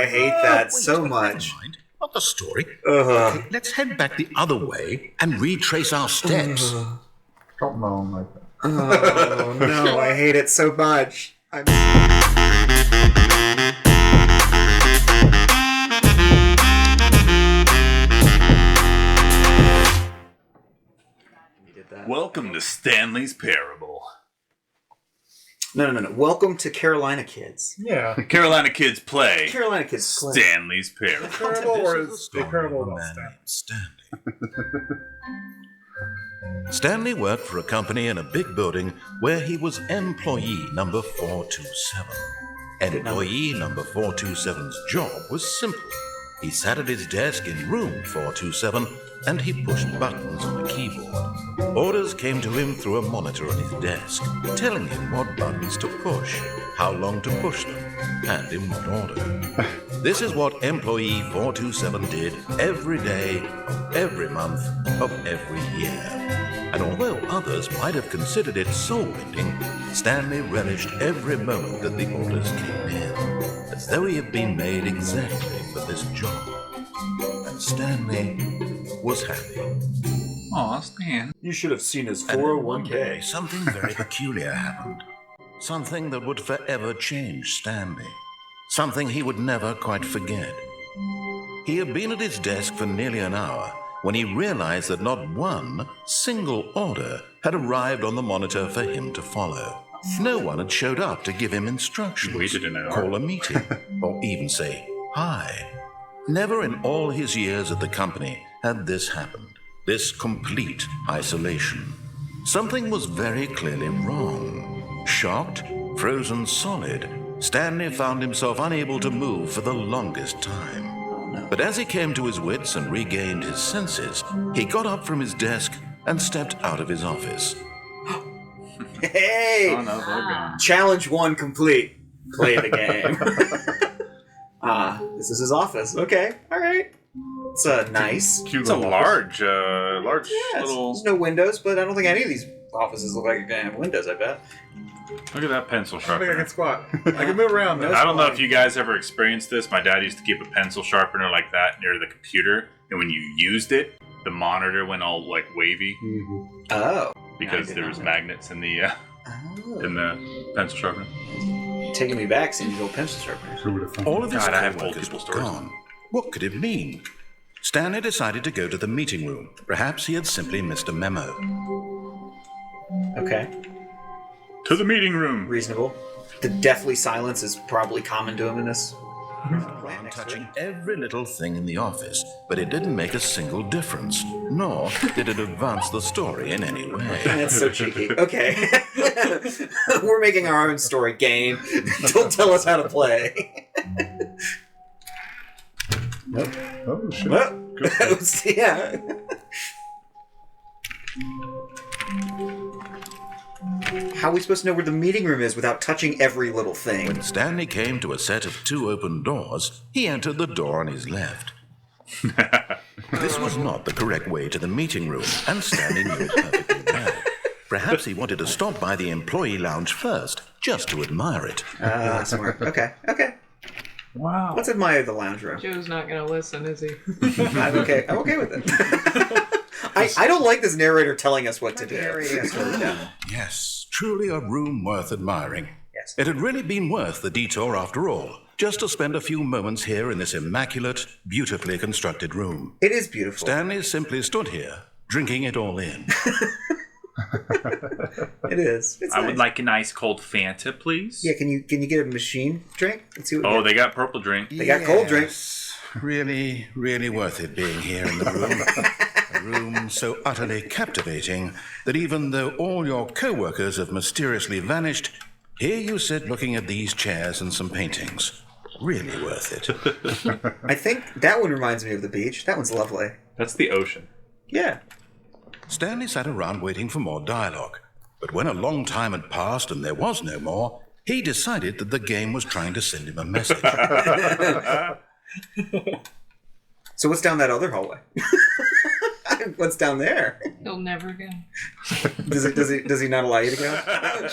I hate that so much. Mind. Not the story. Okay, let's head back the other way and retrace our steps. Don't moan like that. Oh, no, I hate it so much. Welcome to Stanley's Parable. No. Welcome to Carolina Kids. Yeah. Carolina Kids play Carolina Kids play. Stanley's Parable. Parable or is This a parable of a about man Stanley? named Stanley. Stanley worked for a company in a big building where he was employee number 427. Employee number 427's job was simple. He sat at his desk in room 427 and he pushed buttons on a keyboard. Orders came to him through a monitor on his desk, telling him what buttons to push, how long to push them, and in what order. This is what employee 427 did every day of every month of every year. And although others might have considered it soul-ending, Stanley relished every moment that the orders came in, as though he had been made exactly for this job. And Stanley was happy. Aw, Stan. You should have seen his And then one 401k. day, something very peculiar happened. Something that would forever change Stanley. Something he would never quite forget. He had been at his desk for nearly an hour when he realized that not one single order had arrived on the monitor for him to follow. No one had showed up to give him instructions, Waited an hour. call a meeting, or even say hi. Never in all his years at the company had this happened. This complete isolation. Something was very clearly wrong. Shocked, frozen solid, Stanley found himself unable to move for the longest time. But as he came to his wits and regained his senses, he got up from his desk and stepped out of his office. Hey! Oh, no, they're gone. Challenge 1 complete. Play the game. This is his office. Okay, alright. It's nice. It's a large little... There's no windows, but I don't think any of these offices look like they have windows, I bet. Look at that pencil I think I sharpener. can squat. I can move around though. I don't know if you guys ever experienced this. My dad used to keep a pencil sharpener like that near the computer, and when you used it, the monitor went all like wavy Oh. because I did there not was know. magnets in the pencil sharpener. Taking me back, seeing these old pencil sharpeners. Who would have thought? All of his God, I have old co-workers people were stories. gone. What could it mean? Stanley decided to go to the meeting room. Perhaps he had simply missed a memo. Okay. To the meeting room. Reasonable. The deathly silence is probably common to him in this. Around touching every little thing in the office, but it didn't make a single difference, nor did it advance the story in any way. That's so cheeky. Okay. We're making our own story game. Don't tell us how to play. Nope. Oh shit. Well, yeah. How are we supposed to know where the meeting room is without touching every little thing? When Stanley came to a set of 2 open doors, he entered the door on his left. This was not the correct way to the meeting room, and Stanley knew it perfectly well. Perhaps he wanted to stop by the employee lounge first, just to admire it. Smart. Okay. Wow. Let's admire the lounge room. Joe's not gonna listen, is he? I'm okay with it. I don't like this narrator telling us what to do. Yes, truly a room worth admiring. Yes. It had really been worth the detour after all, just to spend a few moments here in this immaculate, beautifully constructed room. It is beautiful. Stanley simply stood here, drinking it all in. It is. It's I nice. would like an ice cold Fanta, please. Yeah, can you get a machine drink? Let's see what we Oh, get. they got purple drink. They got cold drinks. Really, really worth it being here in the room. A room so utterly captivating that even though all your co-workers have mysteriously vanished, here you sit looking at these chairs and some paintings. Really worth it. I think that one reminds me of the beach. That one's lovely. That's the ocean. Yeah. Stanley sat around waiting for more dialogue. But when a long time had passed and there was no more, he decided that the game was trying to send him a message. So what's down that other hallway? What's down there? He'll never go. Does he not allow you to go?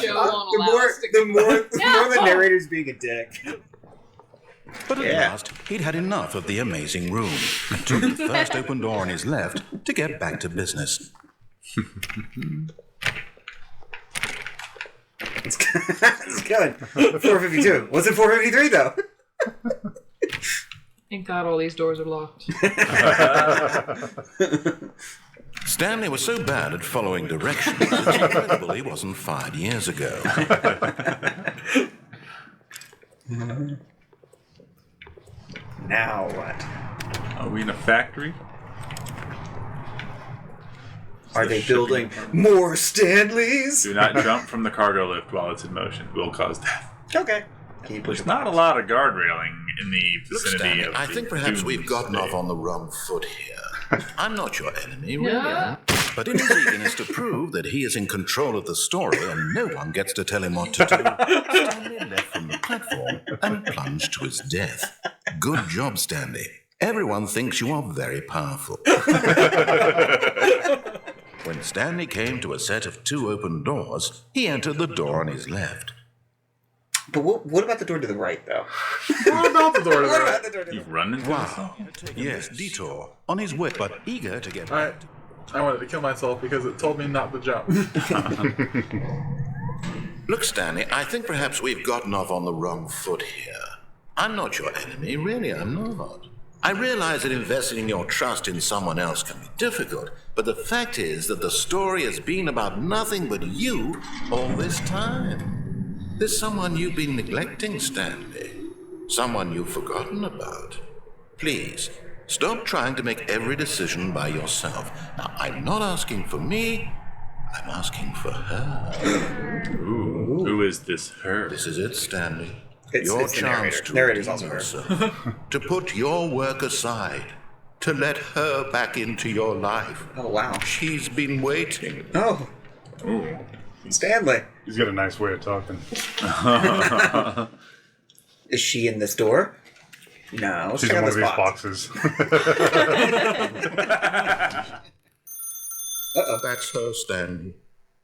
Joe won't allow us to The go. more the narrator's being a dick. But at Yeah. last, he'd had enough of the amazing room and took the first open door on his left to get back to business. It's good. 452. What's in 453 though? Thank God all these doors are locked. Stanley was so bad at following directions, it's incredible he wasn't fired years ago. Now what? Are we in a factory? Are they building more Stanleys? Do not jump from the cargo lift while it's in motion. It will cause death. Okay. Can you push There's it? not a lot of guard railing in the Look, vicinity Stanley, of I the think perhaps we've dunes gotten off today. on the wrong foot here. I'm not your enemy, really. Yeah. But in his eagerness to prove that he is in control of the story and no one gets to tell him what to do, Stanley left from the platform and plunged to his death. Good job, Stanley. Everyone thinks you are very powerful. When Stanley came to a set of 2 open doors, he entered the door on his left. But what about the door to the right, though? What about the door to the What right? about the door to the You've run into Wow. Yes, detour. On his way, but eager to get back. I wanted to kill myself because it told me not to jump. Look, Stanley, I think perhaps we've gotten off on the wrong foot here. I'm not your enemy, really, I'm not. I realize that investing your trust in someone else can be difficult, but the fact is that the story has been about nothing but you all this time. There's someone you've been neglecting, Stanley. Someone you've forgotten about. Please, stop trying to make every decision by yourself. Now, I'm not asking for me, I'm asking for her. Ooh. Who is this her? This is it, Stanley. It's Your the chance narrator. to Narrator's redeem also her. yourself, to put your work aside, to let her back into your life. Oh, wow. She's been waiting. Oh. Stanley. He's got a nice way of talking. Is she in this door? No. Let's She's check in out one of this these box. boxes. That's her, Stanley.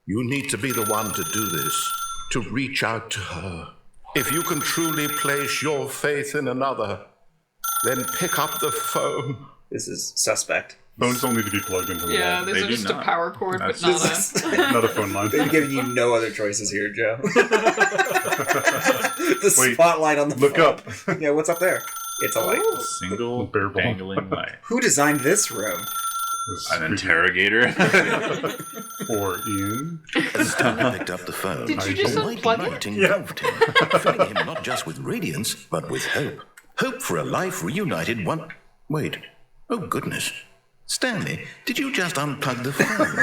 You need to be the one to do this, to reach out to her. If you can truly place your faith in another, then pick up the phone. This is suspect. Phones don't need to be plugged into the Yeah, wall. these They are do just not. a power cord, but That's- not a... Not a phone line. They've given you no other choices here, Joe. the Wait, spotlight on the Look phone. up. Yeah, what's up there? It's a light. Single Bare ball. dangling light. Who designed this room? An interrogator. Or Ian. Stanley picked up the phone. Did you just A white unplug light it? engulfed him, filling him not just with radiance, but with hope. Hope for a life reunited one... Wait. Oh, goodness. Stanley, did you just unplug the phone?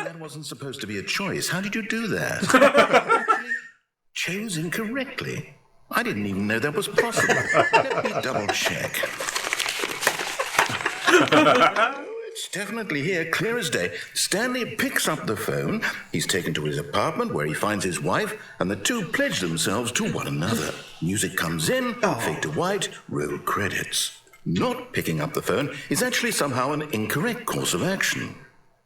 That wasn't supposed to be a choice. How did you do that? Chose incorrectly. I didn't even know that was possible. Let me double check. It's definitely here, clear as day. Stanley picks up the phone. He's taken to his apartment where he finds his wife, and the two pledge themselves to one another. Music comes in, fade to white, roll credits. Not picking up the phone is actually somehow an incorrect course of action.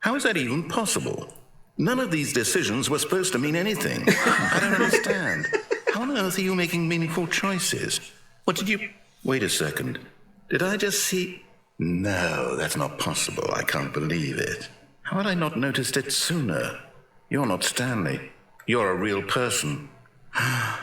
How is that even possible? None of these decisions were supposed to mean anything. I don't understand. How on earth are you making meaningful choices? What did you... Wait a second. Did I just see... No, that's not possible. I can't believe it. How had I not noticed it sooner? You're not Stanley. You're a real person. I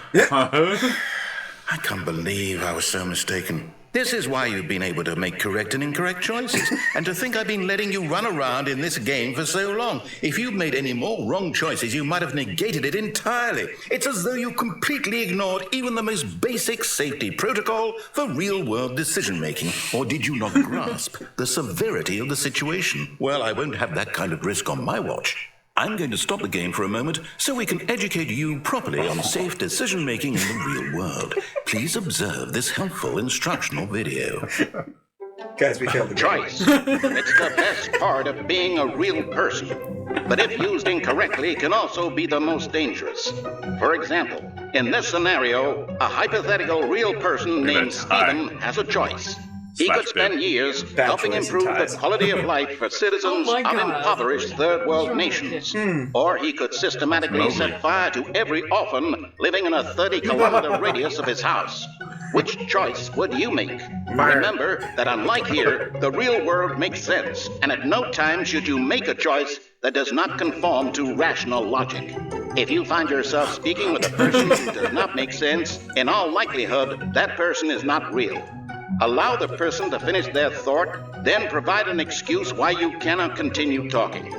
can't believe I was so mistaken. This is why you've been able to make correct and incorrect choices. And to think I've been letting you run around in this game for so long. If you'd made any more wrong choices, you might have negated it entirely. It's as though you completely ignored even the most basic safety protocol for real-world decision-making. Or did you not grasp the severity of the situation? Well, I won't have that kind of risk on my watch. I'm going to stop the game for a moment so we can educate you properly on safe decision-making in the real world. Please observe this helpful instructional video. Guys, we killed the game. Choice. It's the best part of being a real person. But if used incorrectly, can also be the most dangerous. For example, in this scenario, a hypothetical real person named Stephen has a choice. He could spend years helping choice improve ties. the quality of life for citizens Oh my of God. impoverished third world nations. Or he could systematically set fire to every orphan living in a 30-kilometer radius of his house. Which choice would you make? Remember that unlike here, the real world makes sense, and at no time should you make a choice that does not conform to rational logic. If you find yourself speaking with a person who does not make sense, in all likelihood, that person is not real. Allow the person to finish their thought, then provide an excuse why you cannot continue talking.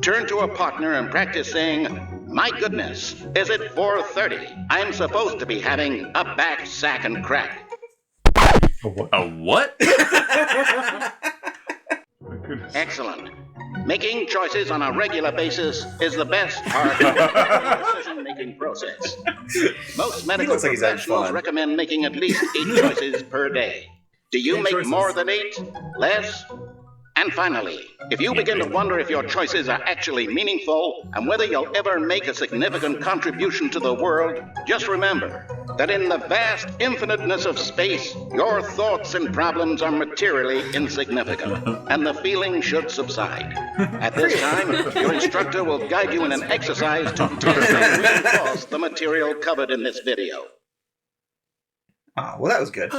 Turn to a partner and practice saying, "My goodness, is it 4:30? I'm supposed to be having a back, sack, and crack." A what? My goodness. Excellent. Making choices on a regular basis is the best part of the decision-making process. Most medical looks like he's having professionals fun. recommend making at least 8 choices per day. Do you make more than 8? Less? And finally, if you begin to wonder if your choices are actually meaningful and whether you'll ever make a significant contribution to the world, just remember that in the vast infiniteness of space, your thoughts and problems are materially insignificant, and the feeling should subside. At this time, your instructor will guide you in an exercise to test and reinforce the material covered in this video. Ah, well, that was good.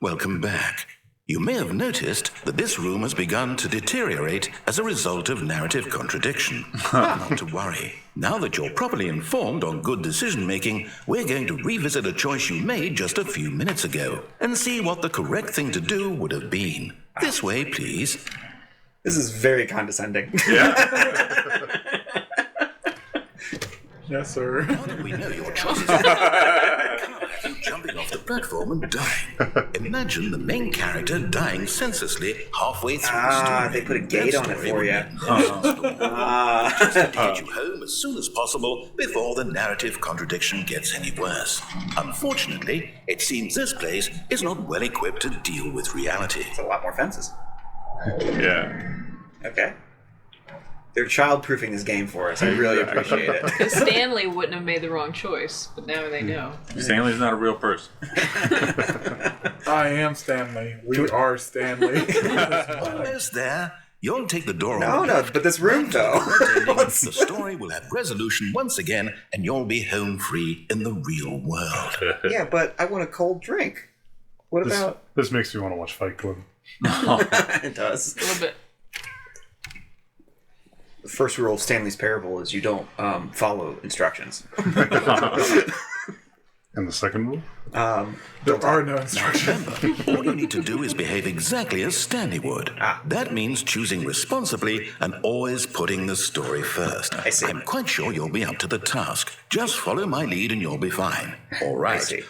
Welcome back. You may have noticed that this room has begun to deteriorate as a result of narrative contradiction. Not to worry. Now that you're properly informed on good decision-making, we're going to revisit a choice you made just a few minutes ago and see what the correct thing to do would have been. This way, please. This is very condescending. Yes, sir. Now that we know your choices, jumping off the platform and dying. Imagine the main character dying senselessly halfway through the story. They put a gate That on it story for would you. Just to get you home as soon as possible before the narrative contradiction gets any worse. Unfortunately, it seems this place is not well equipped to deal with reality. It's a lot more fences. Yeah. Okay. They're child-proofing this game for us. I really appreciate it. Stanley wouldn't have made the wrong choice, but now they know. Stanley's not a real person. I am Stanley. We are Stanley. Almost there. You'll take the door No, on. no, but this room, though. The story will have resolution once again, and you'll be home free in the real world. Yeah, but I want a cold drink. What about... This makes me want to watch Fight Club. It does. A little bit. The first rule of Stanley's Parable is you don't follow instructions. And the second rule? There are no instructions. All you need to do is behave exactly as Stanley would. That means choosing responsibly and always putting the story first. I see. I'm quite sure you'll be up to the task. Just follow my lead and you'll be fine. All right. I see.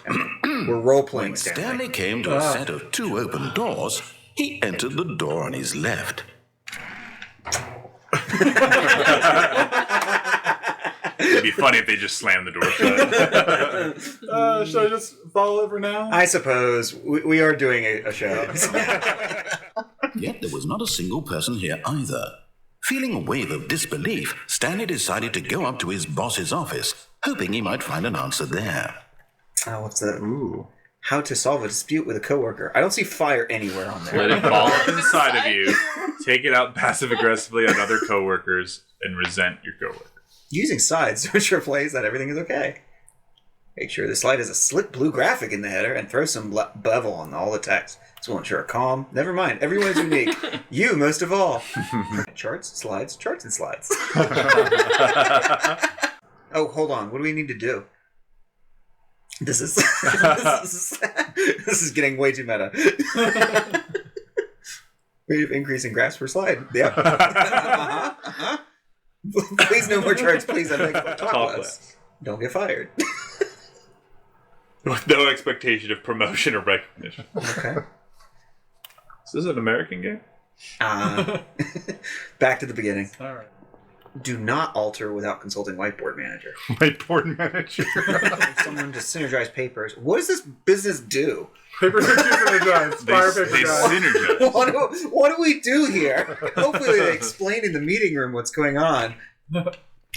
We're role-playing When Stanley. Stanley came to a set of 2 open doors, he entered the door on his left. It'd be funny if they just slammed the door shut. Should I just follow it for now? I suppose. We are doing a show. Yet there was not a single person here either. Feeling a wave of disbelief, Stanley decided to go up to his boss's office, hoping he might find an answer there. What's that? Ooh. How to solve a dispute with a coworker. I don't see fire anywhere on there. Let it fall inside of you. Take it out passive-aggressively on other coworkers and resent your coworkers. Using sides to ensure plays that everything is okay. Make sure the slide has a slick blue graphic in the header and throw some bevel on all the text. This will ensure a calm. Never mind, everyone is unique. You most of all. Charts, and slides. Oh, hold on. What do we need to do? This is this is getting way too meta. Rate of increase in graphs per slide. Yep. Please no more charts. Please, I beg. Talk less. Don't get fired. With no expectation of promotion or recognition. Okay. Is this an American game? Back to the beginning. All right. Do not alter without consulting whiteboard manager. Whiteboard manager. Someone to synergize papers. What does this business do? Paper synergize. Fire paper They guy. synergize. What do we do here? Hopefully they explain in the meeting room what's going on.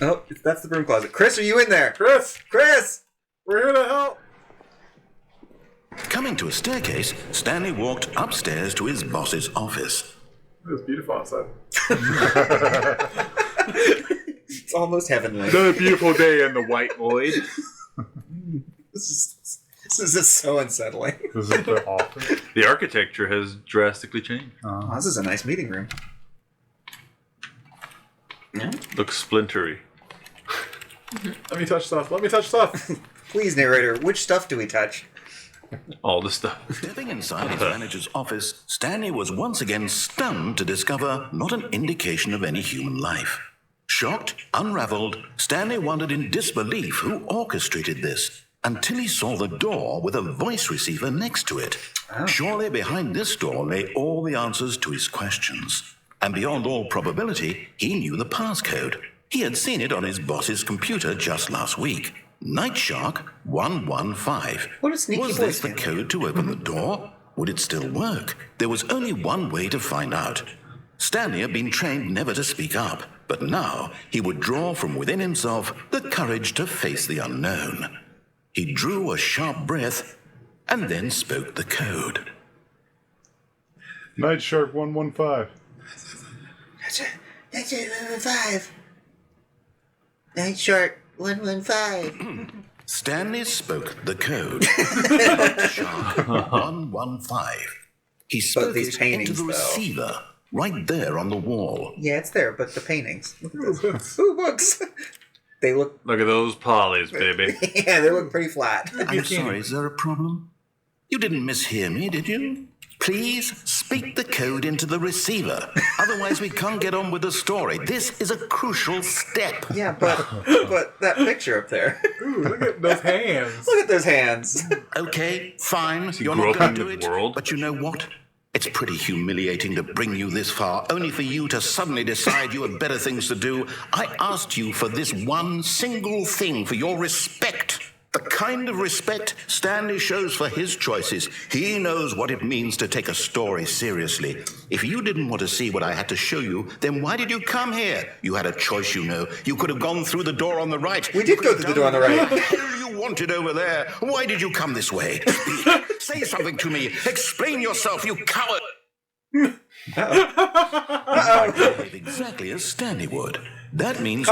Oh, that's the broom closet. Chris, are you in there? Chris, We're here to help. Coming to a staircase, Stanley walked upstairs to his boss's office. It was beautiful outside. It's almost heavenly. Another beautiful day in the White Void. This This is so unsettling. This is the office. The architecture has drastically changed. Oh, this is a nice meeting room. Yeah. Looks splintery. Let me touch stuff. Let me touch stuff. Please, narrator, which stuff do we touch? All the stuff. Stepping inside his manager's office, Stanley was once again stunned to discover not an indication of any human life. Shocked, unraveled, Stanley wondered in disbelief who orchestrated this, until he saw the door with a voice receiver next to it. Oh. Surely behind this door lay all the answers to his questions. And beyond all probability, he knew the passcode. He had seen it on his boss's computer just last week. Nightshark 115. What a sneaky Was boy, this the Stanley. code to open the door? Would it still work? There was only one way to find out. Stanley had been trained never to speak up, but now he would draw from within himself the courage to face the unknown. He drew a sharp breath and then spoke the code. Night Shark 115. That's it, 115. Night Shark 115. Stanley spoke the code. Shark 115. He spoke these it into paintings, the though. receiver, right there on the wall. Yeah, it's there, but the paintings. Look at this. Ooh, books. They look, Look at those polys, baby. yeah, they look pretty flat. I'm sorry, is there a problem? You didn't mishear me, did you? Please speak the code into the receiver. Otherwise, we can't get on with the story. This is a crucial step. Yeah, but that picture up there. Ooh, look at those hands. Look at those hands. Okay, fine. You're grew not up going in to do this it. world? But you know what? It's pretty humiliating to bring you this far, only for you to suddenly decide you have better things to do. I asked you for this one single thing, for your respect. The kind of respect Stanley shows for his choices. He knows what it means to take a story seriously. If you didn't want to see what I had to show you, then why did you come here? You had a choice, you know. You could have gone through the door on the right. We did go through the door on the right. What the hell you wanted over there? Why did you come this way? Speak. Say something to me. Explain yourself, you coward. I behave exactly as Stanley would. That means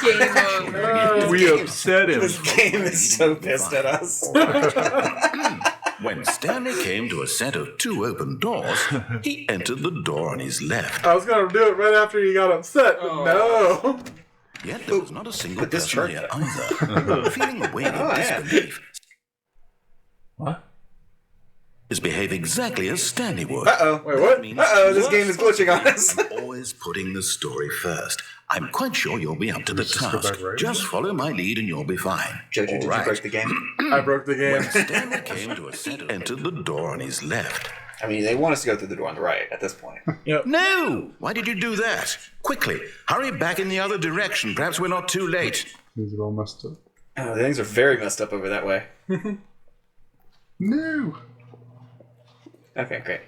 Game over. We upset him. This game is so pissed at us. when Stanley came to a set of two open doors, he entered the door on his left. I was going to do it right after you got upset, but no. Yet there was not a single But this person church- here either. Feeling a wave of yeah. disbelief, What? just behave exactly as Stanley would. Uh-oh. Wait, what? Uh-oh, this game is glitching on us. I'm always putting the story first. I'm quite sure you'll be up to the Just go task. back right Just follow my lead and you'll be fine. Jojo, did you All right. break the game? I broke the game. Stanley came to a set, entered the door on his left. I mean, they want us to go through the door on the right at this point. No! Why did you do that? Quickly, hurry back in the other direction. Perhaps we're not too late. These are all messed up. Oh, things are very messed up over that way. No! Oh, Okay, great.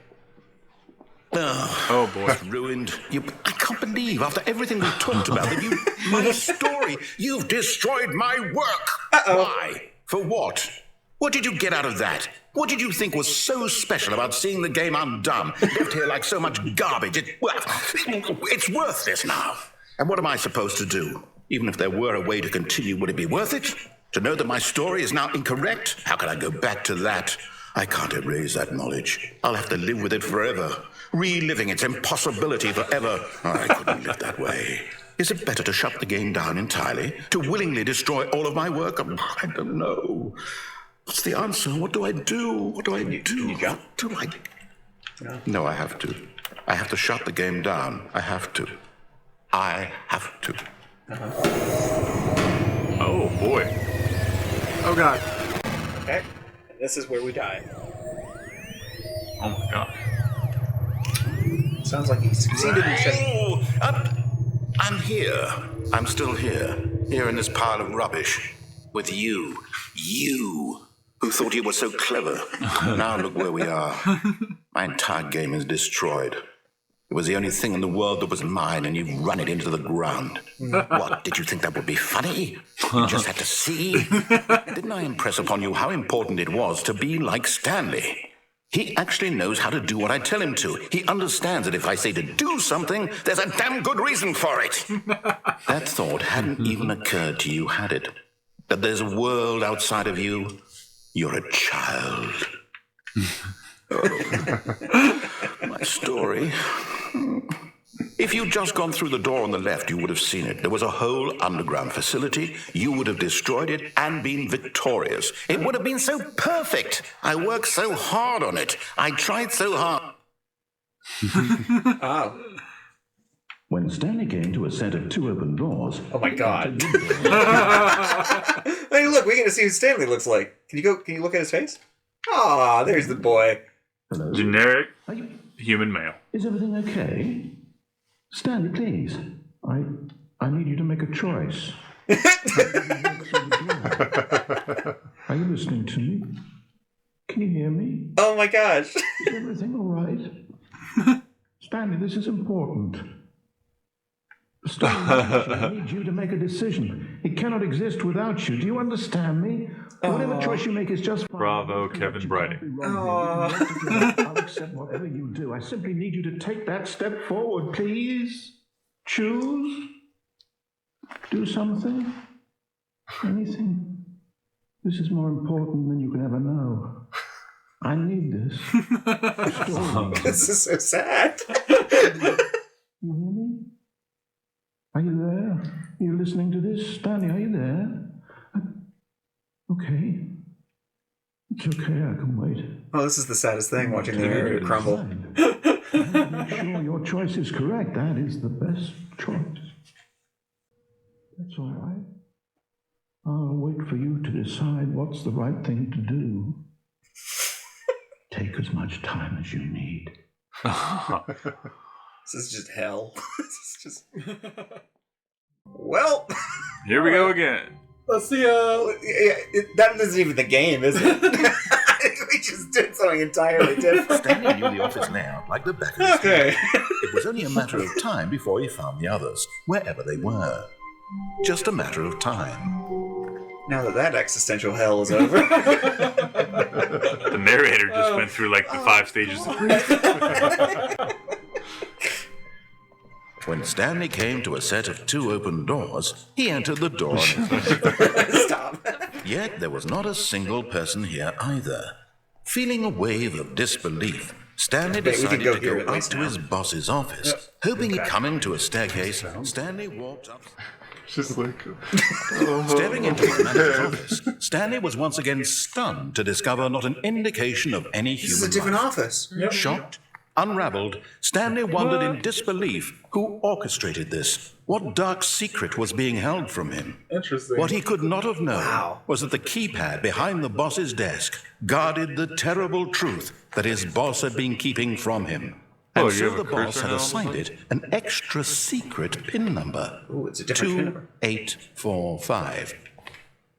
Oh boy. ruined. I can't believe, after everything we talked about, that you, my story, you've destroyed my work. Why? For what? What did you get out of that? What did you think was so special about seeing the game undone, left here like so much garbage? It's worthless now. And what am I supposed to do? Even if there were a way to continue, would it be worth it? To know that my story is now incorrect? How can I go back to that? I can't erase that knowledge. I'll have to live with it forever, reliving its impossibility forever. I couldn't live that way. Is it better to shut the game down entirely? To willingly destroy all of my work? I don't know. What's the answer? What do I do? What do I do? you go. What do I... No, I have to. I have to shut the game down. I have to. I have to. Oh boy. Oh, God. Okay. And this is where we die. Oh my god. Sounds like he succeeded in shutting. Oh, I'm here. I'm still here. Here in this pile of rubbish. With you. You. Who thought you were so clever. Now look where we are. My entire game is destroyed. It was the only thing in the world that was mine, and you've run it into the ground. What, did you think that would be funny? You just had to see? Didn't I impress upon you how important it was to be like Stanley? He actually knows how to do what I tell him to. He understands that if I say to do something, there's a damn good reason for it. That thought hadn't even occurred to you, had it? that there's a world outside of you? You're a child. Oh, my story. If you'd just gone through the door on the left, you would have seen it. There was a whole underground facility. You would have destroyed it and been victorious. It would have been so perfect. I worked so hard on it. I tried so hard. Oh. When Stanley came to a set of 2 open doors... Oh my god. Hey, look, we get to see who Stanley looks like. Can you look at his face? Ah, there's the boy. Hello? Generic Are you... human male. Is everything okay? Stanley, please. I need you to make a choice. Are you listening to me? Can you hear me? Oh my gosh. Is everything all right? Stanley, this is important. Stanley, I need you to make a decision. It cannot exist without you. Do you understand me? Whatever choice you make is just fine. Bravo, Kevin Brighting. I'll accept whatever you do. I simply need you to take that step forward, please. Choose. Do something. Anything. This is more important than you can ever know. I need this. This is so sad. You hear me? Are you there? Are you listening to this? Stanley, are you there? Okay. It's okay, I can wait. Oh, this is the saddest thing, watching the narrator crumble. Make sure your choice is correct. That is the best choice. That's all right. I'll wait for you to decide what's the right thing to do. Take as much time as you need. This is just hell. This is just... Well... Here we go again. Let's see. That isn't even the game, is it? We just did something entirely different. Stanley knew the office layout like the back of his hand. Okay. It was only a matter of time before he found the others, wherever they were. Just a matter of time. Now that existential hell is over. The narrator just went through like the 5 stages of grief. When Stanley came to a set of 2 open doors, he entered the door on his left. Stop. Yet there was not a single person here either. Feeling a wave of disbelief, Stanley Okay, we can decided go to here go at up least to now. his boss's office. Hoping coming to a staircase, Stanley walked up. Just like... Stepping into his manager's office, Stanley was once again stunned to discover not an indication of any This is human a different life. office. Shocked, unraveled, Stanley wondered in disbelief who orchestrated this. What dark secret was being held from him? Interesting. What he could not have known was that the keypad behind the boss's desk guarded the terrible truth that his boss had been keeping from him. And Oh, you so have a the boss cursor had now? assigned it an extra secret PIN number. Ooh, it's a different PIN number. 2845.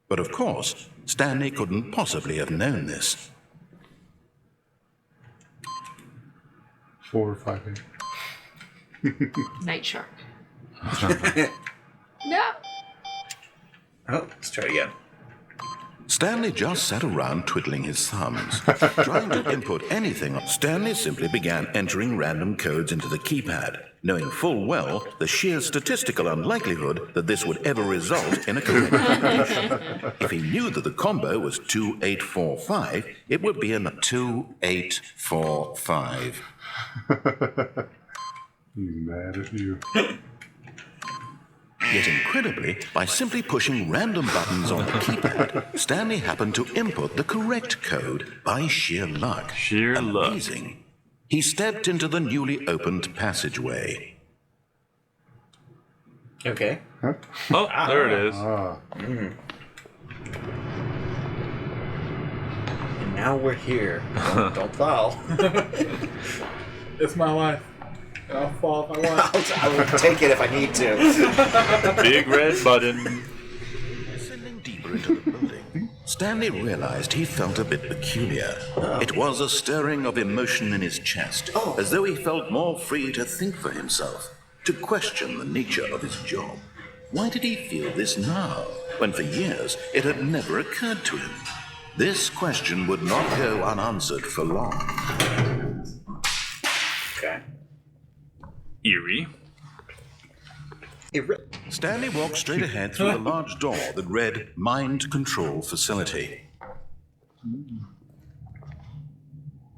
But of course, Stanley couldn't possibly have known this. 4, 5, 8. Night shark. No. Oh, let's try again. Stanley just sat around twiddling his thumbs, trying to input anything. Stanley simply began entering random codes into the keypad, knowing full well the sheer statistical unlikelihood that this would ever result in a correct combination. If he knew that the combo was 2845, it would be an 2845. He's mad at you. Yet incredibly, by simply pushing random buttons on the keypad, Stanley happened to input the correct code by sheer luck. Sheer luck. Amazing. He stepped into the newly opened passageway. Okay. Oh, there it is. And now we're here. Don't fall. It's my life. And I'll fall if I want. I will take it if I need to. Big red button. Descending deeper into the building, Stanley realized he felt a bit peculiar. It was a stirring of emotion in his chest, as though he felt more free to think for himself, to question the nature of his job. Why did he feel this now, when for years it had never occurred to him? This question would not go unanswered for long. Okay. Eerie. It Stanley walked straight ahead through the large door that read Mind Control Facility.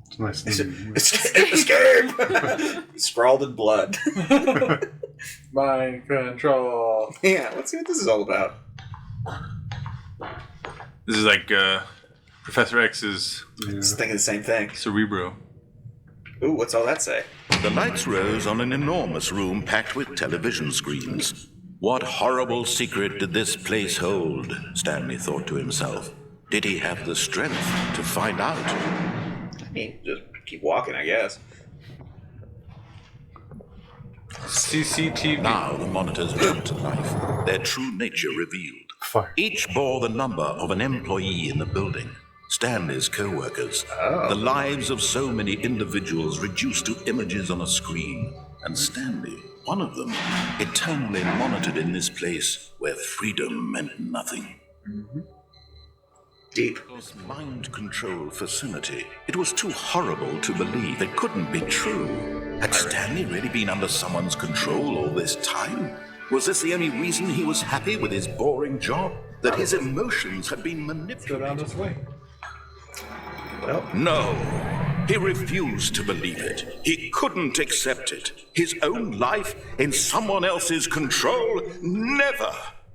It's nice. Escape! Scrawled in blood. Mind control. Yeah, let's see what this is all about. This is like Professor X's Just thinking the same thing. Cerebro. Ooh, what's all that say? The lights rose on an enormous room packed with television screens. What horrible secret did this place hold? Stanley thought to himself. Did he have the strength to find out? I mean, just keep walking, I guess. CCTV. Now the monitors jumped to life, their true nature revealed. Fire. Each bore the number of an employee in the building. Stanley's co-workers. The lives of so many individuals reduced to images on a screen. And Stanley, one of them, eternally monitored in this place where freedom meant nothing. Deep. This mind control facility. It was too horrible to believe. It couldn't be true. Had Stanley really been under someone's control all this time? Was this the only reason he was happy with his boring job? That his emotions had been Go down manipulated? this way. Well, No. He refused to believe it. He couldn't accept it. His own life in someone else's control? Never.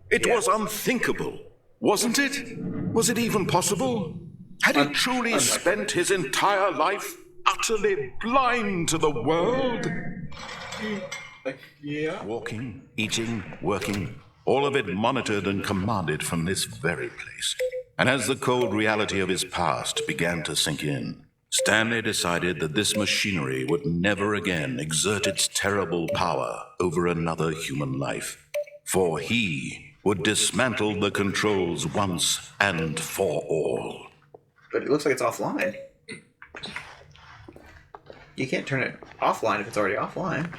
It was unthinkable. Wasn't it? Was it even possible? Had he truly spent his entire life utterly blind to the world? Yeah. Walking, eating, working, all of it monitored and commanded from this very place. And as the cold reality of his past began to sink in, Stanley decided that this machinery would never again exert its terrible power over another human life. For he would dismantle the controls once and for all. but it looks like it's offline. You can't turn it offline if it's already offline.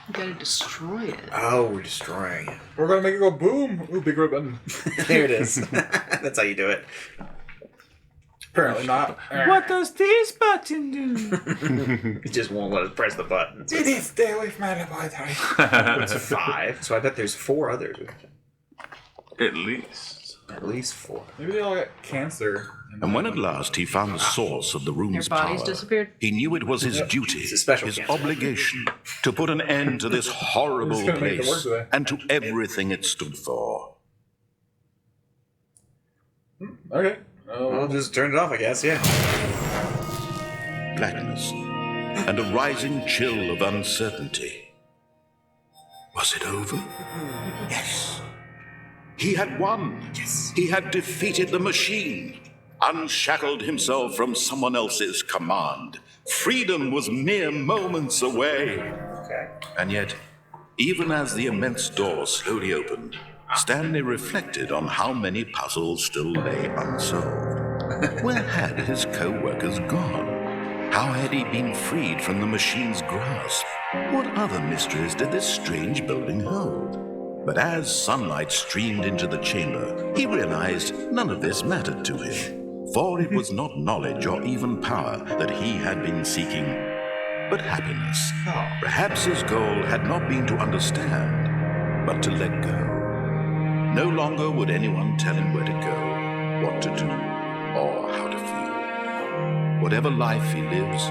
You gotta destroy it. Oh, we're destroying it. We're gonna make it go boom. Ooh, big red button. There it is. That's how you do it. Apparently not. What does this button do? It just won't let us press the button. So Did it stay with my laboratory? it's 5, so I bet there's 4 others. At least. At least 4. Maybe they all got cancer. And when at last he found the source of the room's Their bodies power, disappeared. he knew it was his duty, It's a special his cancer. obligation, to put an end to this horrible Who's gonna make it work place today? and to everything it stood for. Okay. Well, just turn it off, I guess, yeah. Blackness and a rising chill of uncertainty. Was it over? Yes. He had won. Yes. He had defeated the machine, unshackled himself from someone else's command. Freedom was mere moments away. Okay. And yet, even as the immense door slowly opened, Stanley reflected on how many puzzles still lay unsolved. Where had his co-workers gone? How had he been freed from the machine's grasp? What other mysteries did this strange building hold? But as sunlight streamed into the chamber, he realized none of this mattered to him, for it was not knowledge or even power that he had been seeking, but happiness. Perhaps his goal had not been to understand, but to let go. No longer would anyone tell him where to go, what to do, or how to feel. Whatever life he lives,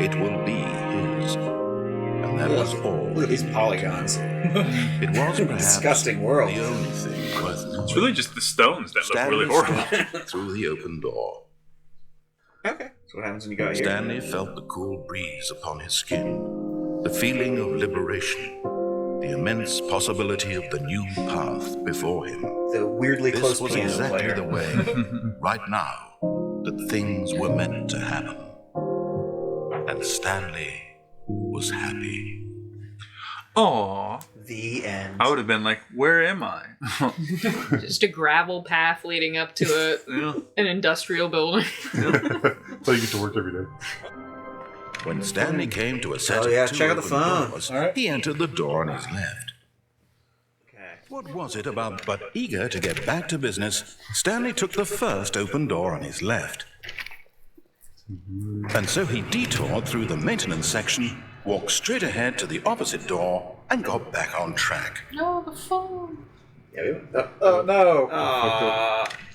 it will be his. And that was all. Look at these polygons. It was perhaps Disgusting world. the only thing worth knowing. It's really just the stones that look Stanley really horrible. stepped through the open door. Okay. So what happens when you go here? Stanley felt the cool breeze upon his skin, the feeling of liberation, the immense possibility of the new path before him. The weirdly This close was piano exactly player. the way, right now, that things were meant to happen. And Stanley was happy. Aww. The end. I would have been like, where am I? Just a gravel path leading up to Yeah. an industrial building. So you get to work every day. When Stanley came to a set Oh, yeah, of two check out the open phone. doors, All right. he entered the door on his left. Okay. What was it about? But eager to get back to business, Stanley took the first open door on his left. And so he detoured through the maintenance section, walked straight ahead to the opposite door, and got back on track. No, the phone. Yeah, Oh no!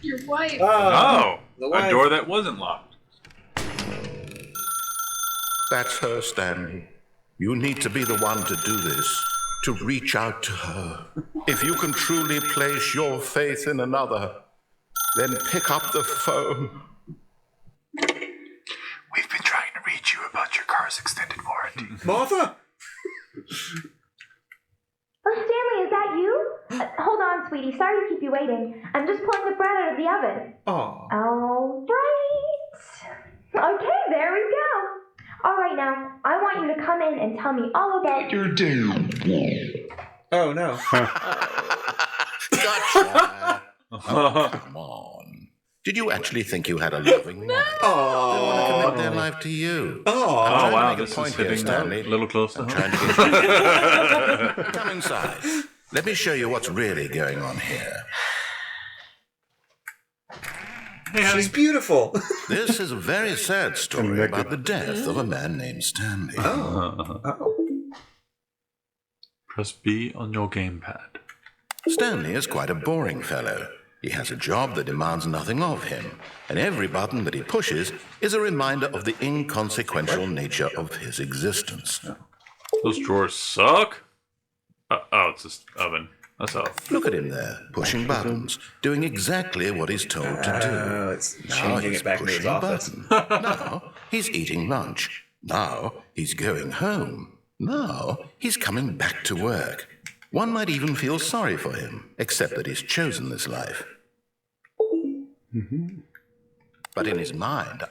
Your wife. Oh, The a wife. door that wasn't locked. That's her, Stanley. You need to be the one to do this, to reach out to her. If you can truly place your faith in another, then pick up the phone. We've been trying to reach you about your car's extended warranty. Martha? Oh, Stanley, is that you? Hold on, sweetie. Sorry to keep you waiting. I'm just pulling the bread out of the oven. Oh. All right. Okay, there we go. All right, now, I want you to come in and tell me all about your day. Oh, no. Gotcha. Oh, come on. Did you actually think you had a loving wife? Oh. They want to commit their life to you. Oh. I'm Oh, trying wow, to make this a point is here, hitting Stanley. a little close to I'm home. trying to get Come inside. Let me show you what's really going on here. She's beautiful. This is a very sad story about the death of a man named Stanley. Oh. Press B on your gamepad. Stanley is quite a boring fellow. He has a job that demands nothing of him, and every button that he pushes is a reminder of the inconsequential nature of his existence. Those drawers suck. Oh, it's this oven. That's all. Look at him there, pushing buttons, doing exactly what he's told to do. Oh, it's Now changing he's it back into his pushing a office. button. Now he's eating lunch. Now he's going home. Now he's coming back to work. One might even feel sorry for him, except that he's chosen this life. But in his mind,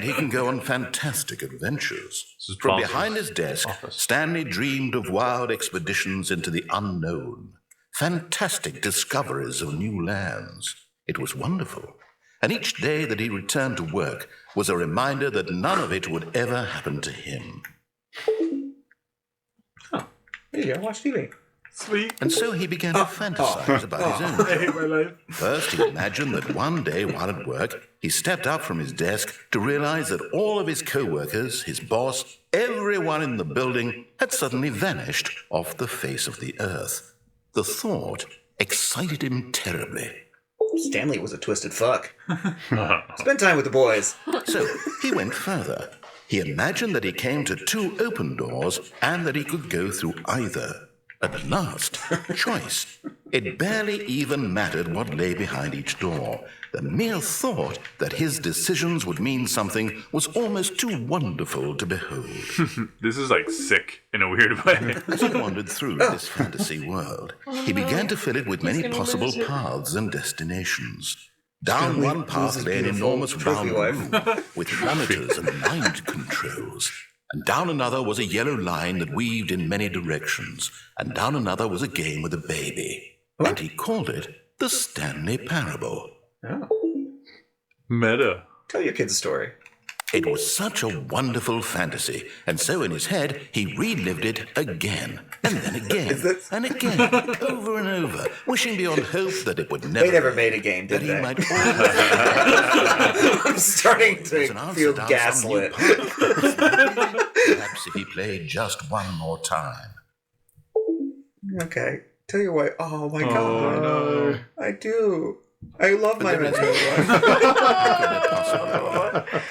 he can go on fantastic adventures. is From Bronson. behind his desk, Office. Stanley dreamed of wild expeditions into the unknown, fantastic discoveries of new lands. It was wonderful. And each day that he returned to work was a reminder that none of it would ever happen to him. There you go. Watch TV. Sweet. And so he began to fantasize about his own I hate my life. First, he imagined that one day while at work, he stepped up from his desk to realize that all of his co-workers, his boss, everyone in the building had suddenly vanished off the face of the earth. The thought excited him terribly. Stanley was a twisted fuck. Spend time with the boys. So he went further. He imagined that he came to two open doors and that he could go through either. At last, choice. It barely even mattered what lay behind each door. The mere thought that his decisions would mean something was almost too wonderful to behold. This is like sick in a weird way. As he wandered through this fantasy world, he began to fill it with many possible paths and destinations. Down one path lay an enormous round room with monitors and mind controls. And down another was a yellow line that weaved in many directions. And down another was a game with a baby. And he called it the Stanley Parable. Oh. Meta. Tell your kids a story. It was such a wonderful fantasy, and so in his head he relived it again, and then again, and again, over and over, wishing beyond hope that it would never They never end, made a game, that did he they? might always I'm starting As to an answer feel down some new gaslit. path. Perhaps if he played just one more time. Okay. Tell your wife. Oh my Oh, god. no. I do. I love my there is material.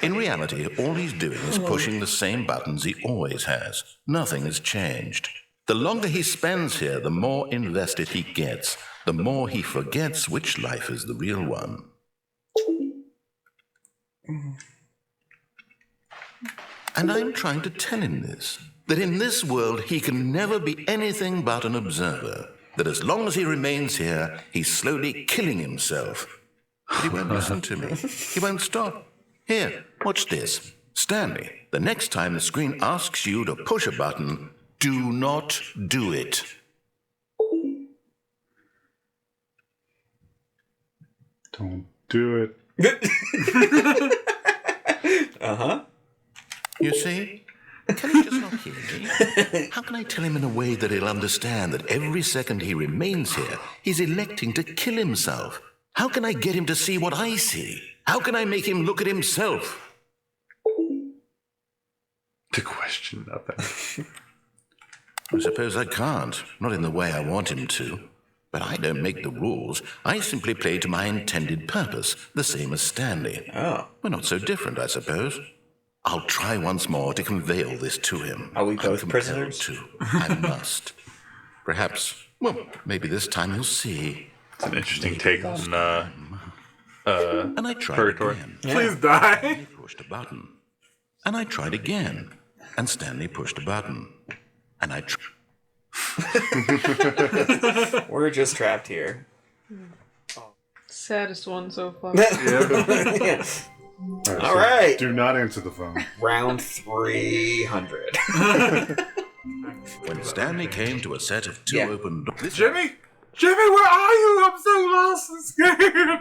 In reality, all he's doing is pushing the same buttons he always has. Nothing has changed. The longer he spends here, the more invested he gets, the more he forgets which life is the real one. And I'm trying to tell him this, that in this world he can never be anything but an observer, that as long as he remains here, he's slowly killing himself. But he won't listen to me. He won't stop. Here, watch this. Stanley, the next time the screen asks you to push a button, do not do it. Don't do it. Uh-huh. You see? Can he just not hear me? How can I tell him in a way that he'll understand that every second he remains here, he's electing to kill himself? How can I get him to see what I see? How can I make him look at himself? To question nothing. I suppose I can't. Not in the way I want him to. But I don't make the rules. I simply play to my intended purpose, the same as Stanley. Oh. We're not so different, I suppose. I'll try once more to convey all this to him. Are we I'm both compelled prisoners? to. I must. Perhaps, well, maybe this time you'll see. It's an interesting take on And I tried Purgatory. again. Please die. Stanley pushed a button. And I tried again. And Stanley pushed a button. And I tried. We're just trapped here. Saddest one so far. Yeah. All All right. Do not answer the phone. Round 300. When Stanley came to a set of two Yeah. open doors. Jimmy? Jimmy, where are you? I'm so lost and scared.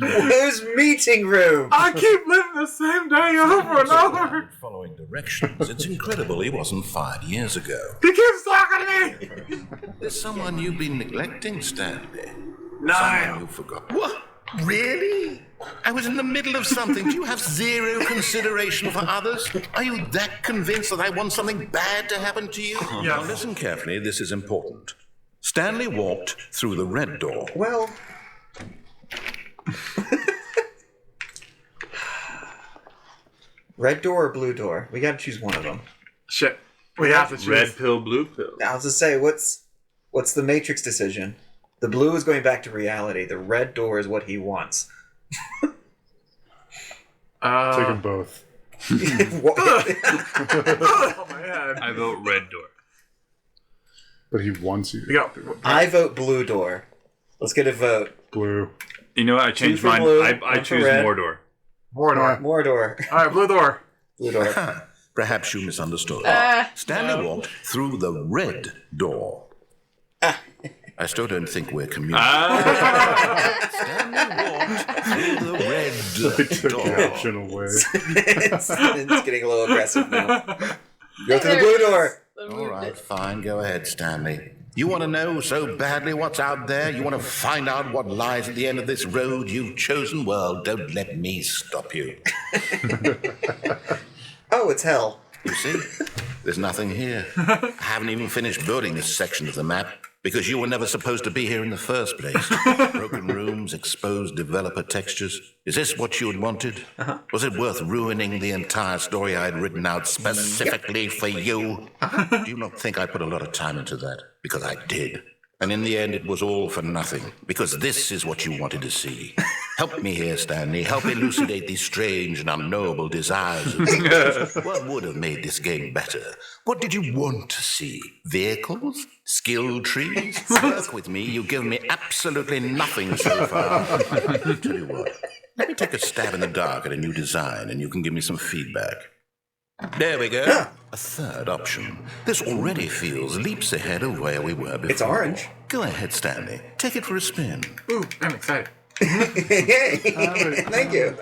Where's meeting room? I keep living the same day over and over. Following directions. It's incredible he wasn't 5 years ago. He keeps talking to me. There's someone you've been neglecting, Stanley. Someone Niall. you forgot. What? Really? I was in the middle of something. Do you have zero consideration for others? Are you that convinced that I want something bad to happen to you? Now listen carefully, this is important. Stanley walked through the red door. Well. Red door or blue door? We gotta choose one of them. Shit. We have to choose. Red pill, blue pill. I was to say, what's the Matrix decision? The blue is going back to reality. The red door is what he wants. Take them both. What? Oh, man. I vote red door. But he wants you. We got I vote blue door. Let's get a vote. Blue. You know what? I changed for mine. blue, I one for choose red. Mordor. more door. More door. All right, blue door. Blue door. Perhaps you misunderstood. Stanley walked through the red door. I still don't think we're communicating. Stanley walked through the red Took door. action away. it's getting a little aggressive now. Go through the blue door. All right, fine. Go ahead, Stanley. You want to know so badly what's out there? You want to find out what lies at the end of this road you've chosen? Well, don't let me stop you. Oh, it's hell. You see? There's nothing here. I haven't even finished building this section of the map because you were never supposed to be here in the first place. Broken rooms, exposed developer textures. Is this what you had wanted? Was it worth ruining the entire story I had written out specifically for you? Do you not think I put a lot of time into that? Because I did. And in the end, it was all for nothing, because this is what you wanted to see. Help me here, Stanley. Help elucidate these strange and unknowable desires of yours. What would have made this game better? What did you want to see? Vehicles? Skill trees? Work with me. You've given me absolutely nothing so far. Tell you what, let me take a stab in the dark at a new design, and you can give me some feedback. There we go. A third option. This already feels leaps ahead of where we were before. It's orange. Go ahead, Stanley. Take it for a spin. Ooh, I'm excited. Yay. Thank you.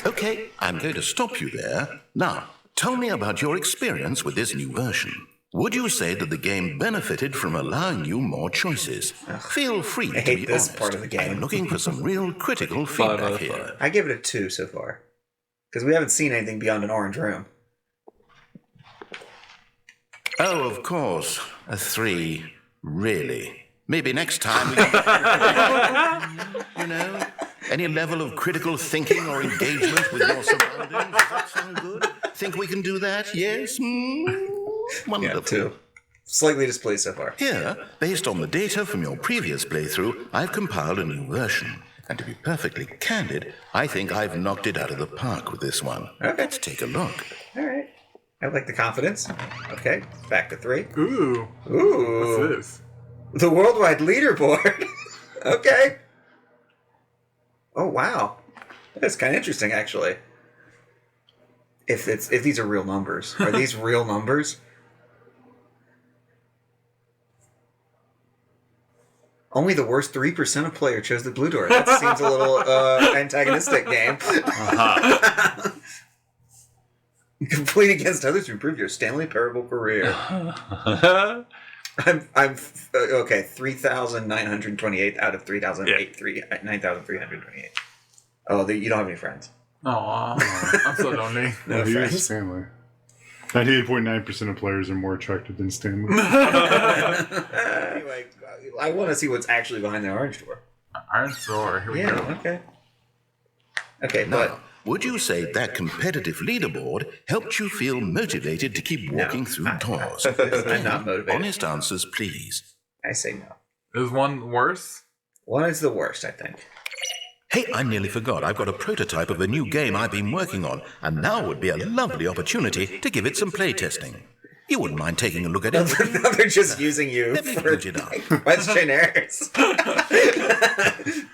Okay, I'm going to stop you there. Now, tell me about your experience with this new version. Would you say that the game benefited from allowing you more choices? Feel free to hate be this honest. part of the game. I'm looking for some real critical feedback here. I give it a 2 so far. Because we haven't seen anything beyond an orange room. Oh, of course. A 3. Really. Maybe next time we You know, any level of critical thinking or engagement with your surroundings. Does that sound good? Think we can do that? Yes? Wonderful. Yeah, 2. Slightly displeased so far. Here, based on the data from your previous playthrough, I've compiled a new version. And to be perfectly candid, I think I've knocked it out of the park with this one. Okay. Let's take a look. Alright. I like the confidence. Okay, back to 3. Ooh. Ooh. What's this? The worldwide leaderboard. Okay. Oh wow, that's kind of interesting, actually. If these are real numbers, are these real numbers? Only the worst 3% of player chose the blue door. That seems a little antagonistic game. Complete against others to improve your Stanley Parable career. I'm okay. 3,928 out of 9,328. Oh, you don't have any friends. Aw, I'm so lonely. No Well, he is friends. Stanley. 98.9% of players are more attractive than Stanley. Anyway, I want to see what's actually behind the orange door. Orange door. Here we go. Okay. Okay, Now, but would you say that competitive leaderboard helped you feel motivated to keep walking through doors? I'm not motivated. Honest answers, please. I say no. Is one worse? One is the worst, I think. Hey, I nearly forgot. I've got a prototype of a new game I've been working on, and now would be a lovely opportunity to give it some playtesting. You wouldn't mind taking a look at it? No, they're just using you Let me for put it up. questionnaires.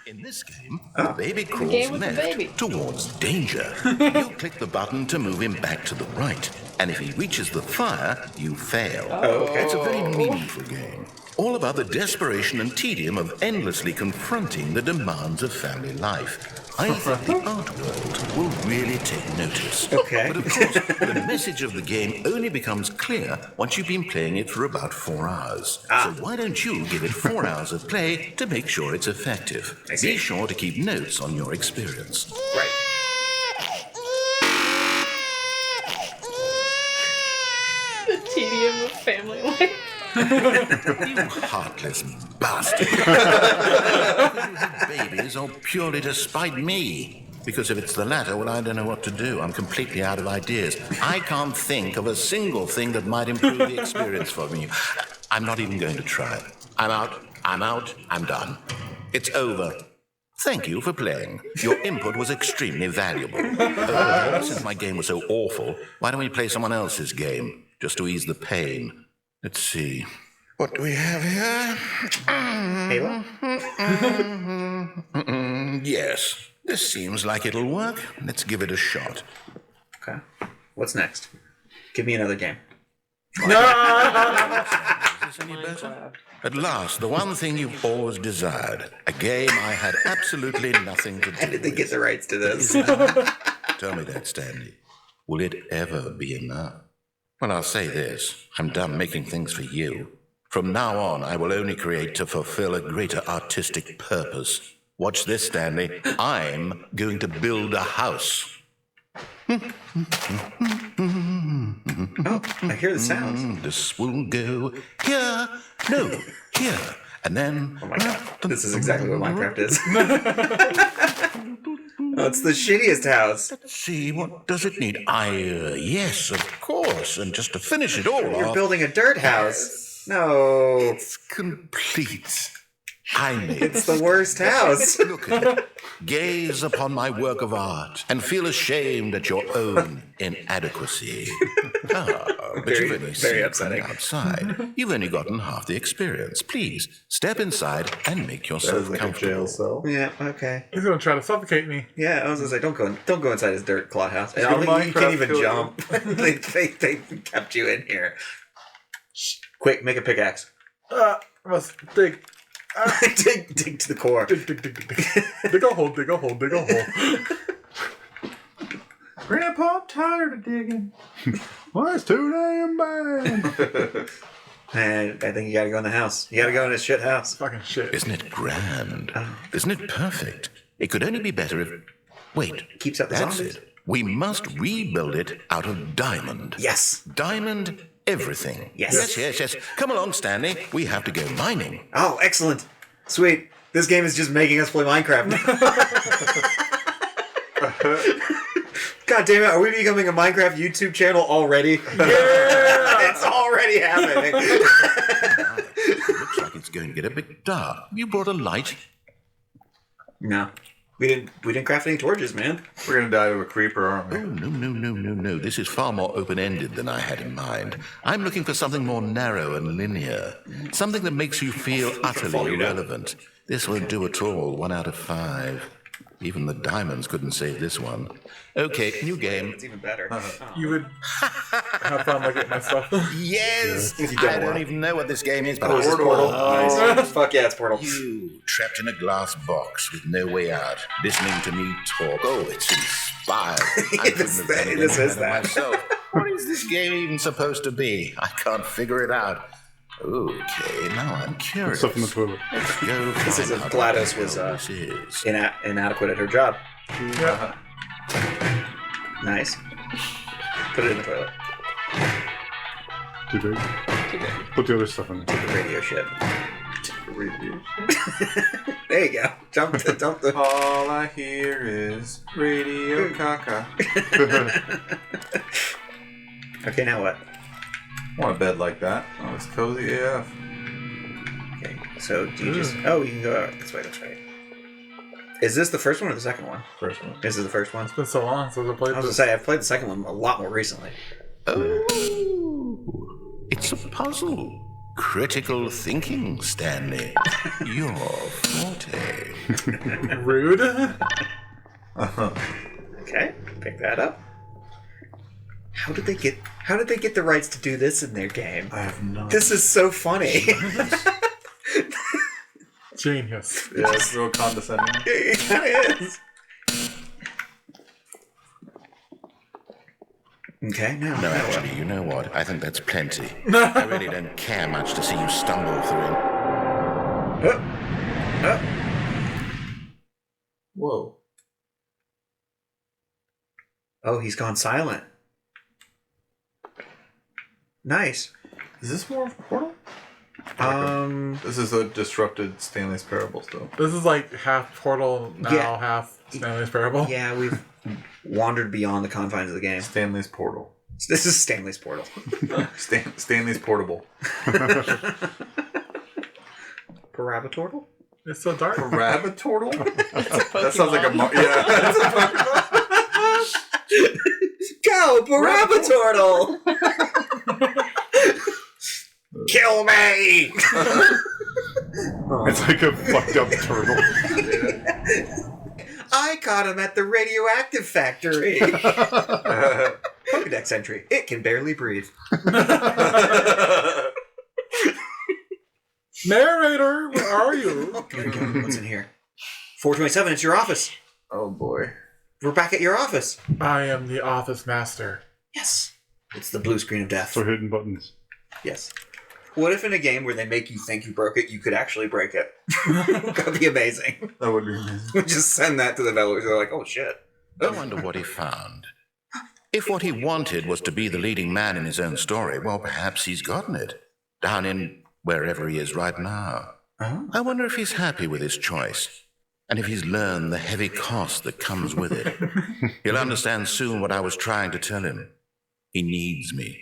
In this game, the baby crawls game with the left baby. towards danger. You click the button to move him back to the right, and if he reaches the fire, you fail. Oh, okay. It's a very meaningful game. All about the desperation and tedium of endlessly confronting the demands of family life. I think the art world will really take notice. Okay. But of course, the message of the game only becomes clear once you've been playing it for about 4 hours. So why don't you give it 4 hours of play to make sure it's effective? I see. Be sure to keep notes on your experience. Right. The tedium of family life. You heartless bastard. You have babies or purely to spite me? Because if it's the latter, well, I don't know what to do. I'm completely out of ideas. I can't think of a single thing that might improve the experience for me. I'm not even going to try. I'm out. I'm done. It's over. Thank you for playing. Your input was extremely valuable. Since my game was so awful, why don't we play someone else's game, just to ease the pain? Let's see. What do we have here? Halo? Yes. This seems like it'll work. Let's give it a shot. Okay. What's next? Give me another game. Is this any better? At last, the one thing you've always desired. A game I had absolutely nothing to do How did they with. get the rights to this? Tell me that, Stanley. Will it ever be enough? Well, I'll say this. I'm done making things for you. From now on, I will only create to fulfill a greater artistic purpose. Watch this, Stanley. I'm going to build a house. Oh, I hear the sounds. This will go here. No, here. And then... Oh my god. This is exactly what Minecraft is. Oh, it's the shittiest house. Let's see, what does it need? Yes, of course. And just to finish it all You're off... building a dirt house. No. It's complete. I made It's the worst house. Look at it. Gaze upon my work of art and feel ashamed at your own inadequacy. But Very- you've only very seen it from upsetting. the outside. You've only gotten half the experience. Please, step inside and make yourself comfortable. cell. Yeah, okay. He's gonna try to suffocate me. Yeah, I was gonna say, don't go inside his dirt clot house. And I It's don't think you Minecraft can't even kill you. jump. they kept you in here. Quick, make a pickaxe. I must dig. dig to the core. Dig. Dig a hole, dig a hole, dig a hole. Grandpa, I'm tired of digging. Well, it's too damn bad. And I think you gotta go in the house. You gotta go in his shit house. Fucking shit. Isn't it grand? Isn't it perfect? It could only be better if... Wait, Keeps out the that's zombies. it. We must rebuild it out of diamond. Yes. Diamond everything. Yes. Yes. Come along, Stanley. We have to go mining. Oh, excellent. Sweet. This game is just making us play Minecraft. God damn it, are we becoming a Minecraft YouTube channel already? Yeah! It's already happening. Looks like it's going to get a bit dark. You brought a light? No. We didn't craft any torches, man. We're gonna die to a creeper, aren't we? Oh, no. This is far more open-ended than I had in mind. I'm looking for something more narrow and linear. Something that makes you feel utterly irrelevant. This won't do at all. 1 out of 5. Even the diamonds couldn't save this one. Okay, new game. It's even better. You would have fun like it myself. Yes! If you I don't don't want. even know what this game is, but Oh, I is this Portal. Nice. Fuck yeah, it's Portal. You, trapped in a glass box with no way out, listening to me talk. Oh, it's inspired. I couldn't have done it This any is better that. myself. What is this game even supposed to be? I can't figure it out. Okay, now I'm curious. Stuff in the toilet. Let's go This is find if out GLaDOS what was, the hell this is. inadequate at her job. Yeah. Nice. Put it in the toilet. Too big. Too big. Put the other stuff in there. The radio ship. Radio. There you go. Dump the. All I hear is radio caca. Okay, now what? I want a bed like that. Oh, it's cozy AF. Okay, so do you just... Oh, you can go out this way, that's right. Is this the first one or the second one? First one. This is the first one? It's been so long since I played I was this. going to say, I've played the second one a lot more recently. Oh, it's a puzzle. Critical thinking, Stanley. Your forte. Rude. Okay, pick that up. How did they get the rights to do this in their game? I have no. This is so funny. Genius. Yeah, it's real condescending. It kind of is. Okay, now. No, actually, you know what? I think that's plenty. I really don't care much to see you stumble through it. Whoa. Oh, he's gone silent. Nice. Is this more of a portal? This is a disrupted Stanley's Parable still. This is like half Portal now, Yeah. half Stanley's Parable. Yeah, we've wandered beyond the confines of the game. Stanley's Portal. This is Stanley's Portal. Stanley's Portable. Parabatortle? It's so dark. Parabatortle? That sounds like a... Yeah. That's a Pokemon. Go, Parabatortle! Kill me! It's like a fucked up turtle. I caught him at the radioactive factory. Pokedex entry. It can barely breathe. Narrator, where are you? What's in here? 427, it's your office. Oh boy. We're back at your office. I am the office master. Yes. It's the blue screen of death. So hidden buttons. Yes. What if in a game where they make you think you broke it, you could actually break it? That'd be amazing. That would be amazing. We just send that to the developers. They're like, oh shit. I wonder what he found. If what he wanted was to be the leading man in his own story, well, perhaps he's gotten it. Down in wherever he is right now. Oh. I wonder if he's happy with his choice, and if he's learned the heavy cost that comes with it. He'll understand soon what I was trying to tell him. He needs me.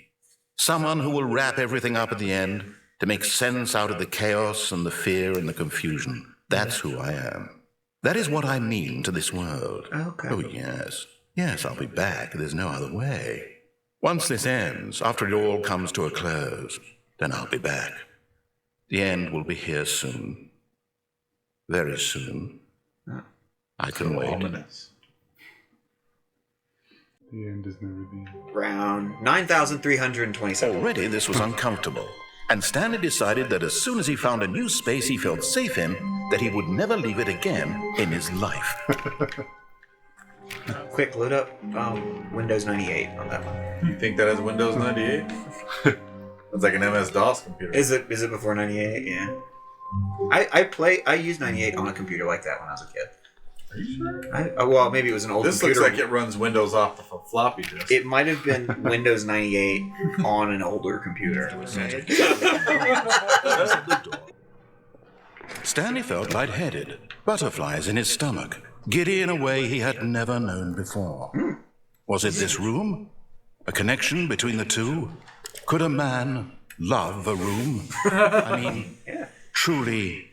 Someone who will wrap everything up at the end to make sense out of the chaos and the fear and the confusion. That's who I am. That is what I mean to this world. Okay. Oh, yes. Yes, I'll be back. There's no other way. Once this ends, after it all comes to a close, then I'll be back. The end will be here soon. Very soon. I can wait. Ominous. The end is never the end. Round 9,327. Already this was uncomfortable, and Stanley decided that as soon as he found a new space he felt safe in, that he would never leave it again in his life. Quick, load up Windows 98 on that one. You think that has Windows 98? That's like an MS-DOS computer. Is it before 98? Yeah. I used 98 on a computer like that when I was a kid. Are you sure? Well, maybe it was an old This computer. looks like it runs Windows off of a floppy disk. It might have been Windows 98 on an older computer. Stanley felt lightheaded, butterflies in his stomach, giddy in a way he had never known before. Was it this room? A connection between the two? Could a man love a room? I mean, truly,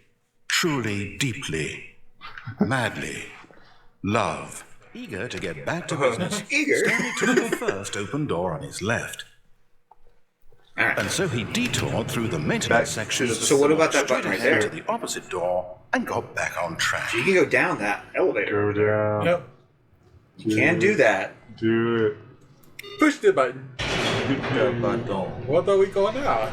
truly, deeply, madly, love. Eager to get back to business, Stanley took the first open door on his left. And so he detoured through the maintenance section. So what about that button right there? To the opposite door and got back on track. You can go down that elevator. Go down. Yep. You can do that. Do it. Push the button. What are we going now?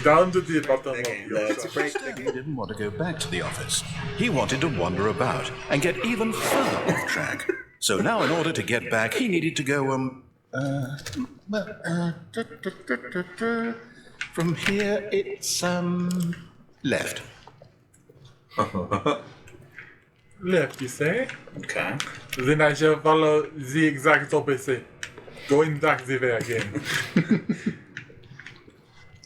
Down to the bottom. Let's break the Stanley didn't want to go back to the office. He wanted to wander about and get even further off track. So now in order to get back, he needed to go, from here it's, left. Left, you say? Okay. Then I shall follow the exact opposite. Going back the way again.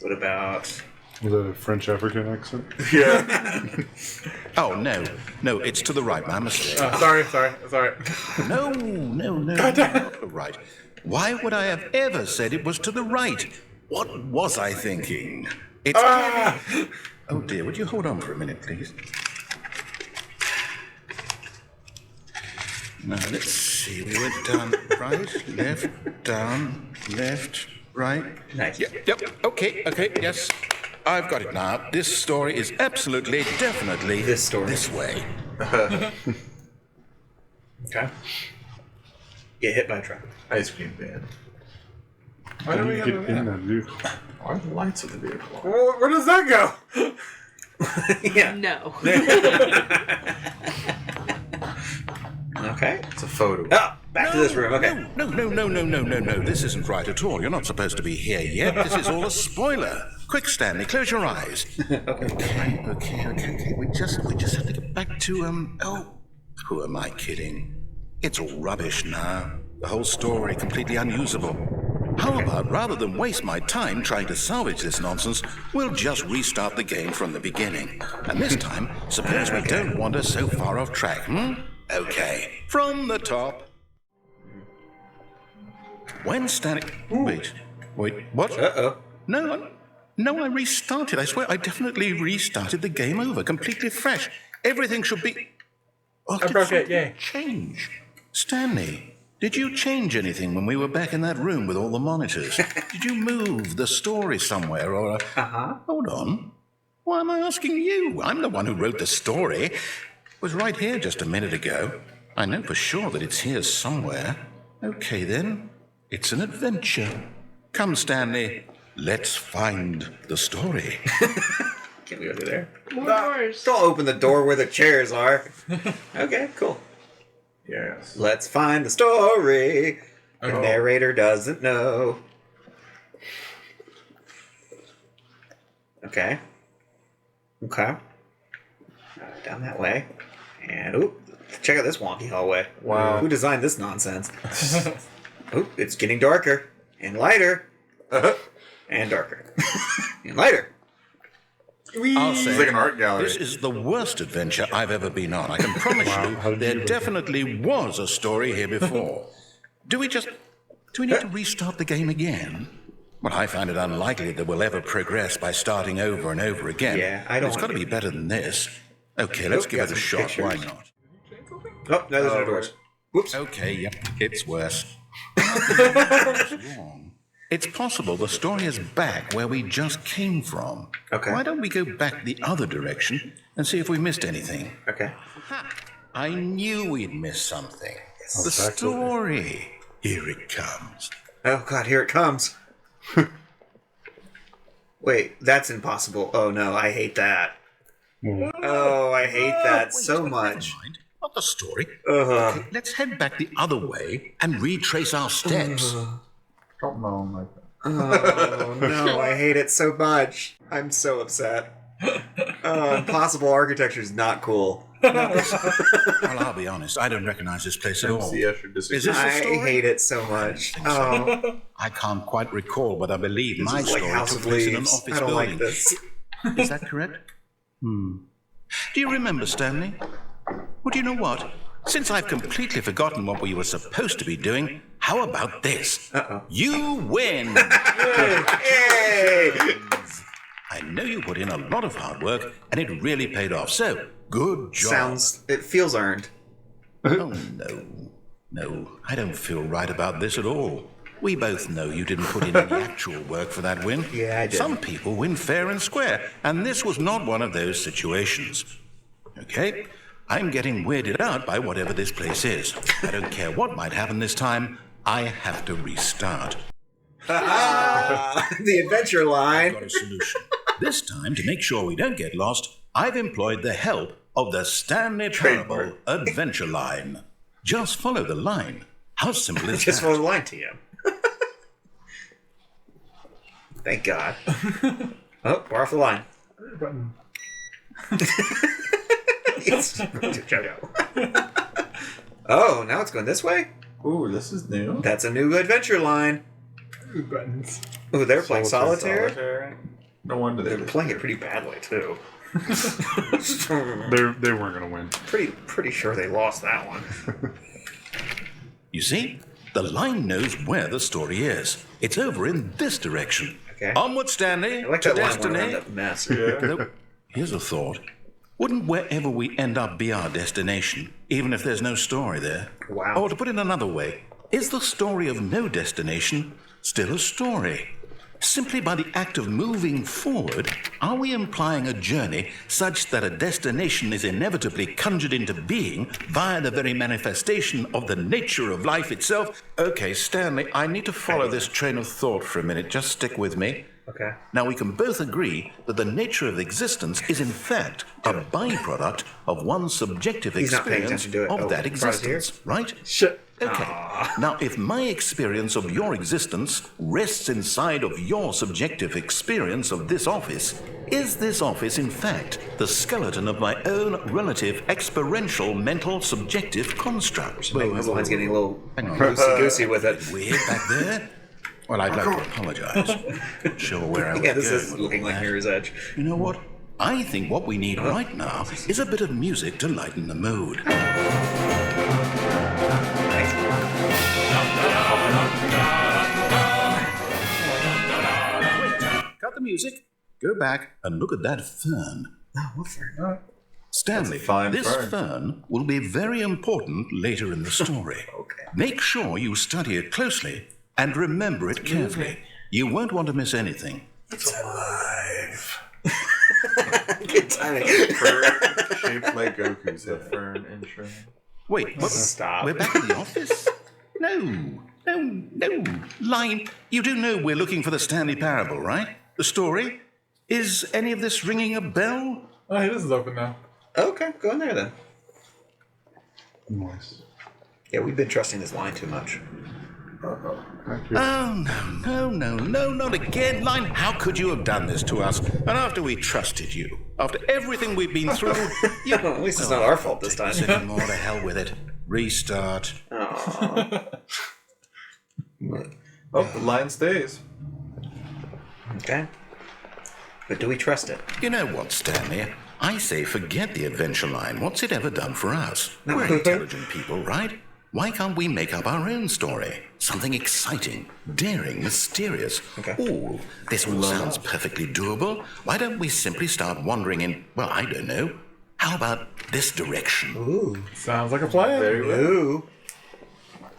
What about... Was that a French African accent? Yeah. Oh, no. No, it's to the right. My mistake. Sorry. No, not the right. Why would I have ever said it was to the right? What was I thinking? It's... Oh, dear. Would you hold on for a minute, please? Now, let's see. We went down, right, left, down, left, right. Nice. Yep. Okay, yes. I've got it now. This story is absolutely, definitely This story. this way. Okay. Get hit by a truck. Ice cream van. How do you get in that vehicle? Why are the lights of the vehicle? Where does that go? Yeah. No. Okay. It's a photo. Oh, back to this room. Okay. No. This isn't right at all. You're not supposed to be here yet. This is all a spoiler. Quick, Stanley, close your eyes. Okay. We just have to get back to, who am I kidding? It's all rubbish now. The whole story completely unusable. How about, rather than waste my time trying to salvage this nonsense, we'll just restart the game from the beginning. And this time, suppose we don't wander so far off track, Okay, from the top. When Stanley... Wait, what? Uh-oh. No, I restarted. I swear, I definitely restarted the game over, completely fresh. Everything should be... Oh, I broke it, yay. Change. Stanley, did you change anything when we were back in that room with all the monitors? Did you move the story somewhere, or... Hold on. Why am I asking you? I'm the one who wrote the story. It was right here just a minute ago. I know for sure that it's here somewhere. Okay, then. It's an adventure. Come, Stanley. Let's find the story. Can we go through there? More doors. Don't open the door where the chairs are. Okay, cool. Yes. Let's find the story. The Oh. narrator doesn't know. Okay. Down that way. And, check out this wonky hallway. Wow. Who designed this nonsense? It's getting darker. And lighter. And darker. And lighter. I'll say, It's like an art gallery. this is the worst adventure I've ever been on. I can promise How you, did there you- definitely was a story here before. Do we need to restart the game again? Well, I find it unlikely that we'll ever progress by starting over and over again. Yeah, I don't It's got to want be better than this. Okay, let's give got it a some shot. Why pictures. not? Oh, no, there's no doors. Whoops. Okay, yep, it's worse. What's wrong? It's possible the story is back where we just came from. Okay. Why don't we go back the other direction and see if we missed anything? Okay. I knew we'd miss something. The back to it. story. Here it comes. Oh, God, here it comes. Wait, that's impossible. Oh, no, I hate that. Oh, I hate that Wait, so never much. mind. Not the story. Ugh. Let's head back the other way and retrace our steps. Don't moan like that. Oh, no, I hate it so much. I'm so upset. Impossible architecture is not cool. Well, I'll be honest. I don't recognize this place at all. MC Escher Is disagrees. this the I story? hate it so much. Oh, I can't quite recall, but I believe my this is like story House took of place in an Leaves. office I don't building. like this. Is that correct? Do you remember, Stanley? Well, do you know what? Since I've completely forgotten what we were supposed to be doing, how about this? Uh-oh. You win! Hey! I know you put in a lot of hard work, and it really paid off, so good job. It feels earned. Oh, no, I don't feel right about this at all. We both know you didn't put in any actual work for that win. Yeah, I did. Some people win fair and square, and this was not one of those situations. Okay? I'm getting weirded out by whatever this place is. I don't care what might happen this time. I have to restart. The adventure line. Got a solution. This time, to make sure we don't get lost, I've employed the help of the Stanley Parable Adventure Line. Just follow the line. How simple is Just that? follow the line to you. Thank God. Oh, we're off the line. It's Jojo. Oh, now it's going this way? Ooh, this is new. That's a new adventure line. Buttons. Ooh, they're playing solitaire. No wonder They're playing it pretty badly too. They weren't gonna win. Pretty sure they lost that one. You see, the line knows where the story is. It's over in this direction. Okay. Onward, Stanley, I like to that line destiny. around that mess. Nope. Here's a thought. Wouldn't wherever we end up be our destination, even if there's no story there? Wow. Or to put it another way, is the story of no destination still a story? Simply by the act of moving forward, are we implying a journey such that a destination is inevitably conjured into being via the very manifestation of the nature of life itself? Okay, Stanley, I need to follow this train of thought for a minute. Just stick with me. Okay. Now, we can both agree that the nature of existence is, in fact, a byproduct of one's subjective He's not paying experience attention to it. of Oh, that Fry's here? existence, right? Shit. Okay. Now, if my experience of your existence rests inside of your subjective experience of this office, is this office, in fact, the skeleton of my own relative experiential mental subjective construct? Wait, his line's getting a little Hang on. loosey-goosey with it. Weird back there? Well, I'd like to apologize. Not sure where I was Yeah, this going is with looking all like that. Mirror's Edge. You know what? I think what we need right now is a bit of music to lighten the mood. Cut the music, go back and look at that fern. Oh, what for? Stanley, That's a fine this fern. fern will be very important later in the story. Okay. Make sure you study it closely and remember it carefully. You won't want to miss anything. It's alive. Good timing. Fern shaped like Goku's head. Fern intro. Wait, what? Stop. We're back at the office? No. Line, you do know we're looking for the Stanley Parable, right? The story? Is any of this ringing a bell? Oh, hey, this is open now. Okay, go in there then. Nice. Yeah, we've been trusting this line too much. Thank you. Oh, no, not again, Line. How could you have done this to us? And after we trusted you, after everything we've been through, you... At least it's not our fault this time. Take anymore, to hell with it. Restart. Oh, the line stays. Okay. But do we trust it? You know what, Stanley? I say forget the adventure line. What's it ever done for us? No. We're intelligent people, right? Why can't we make up our own story? Something exciting, daring, mysterious. Okay. Ooh, this all sounds perfectly doable. Why don't we simply start wandering in, well, I don't know. How about this direction? Ooh. Sounds like a plan. Very well. Ooh.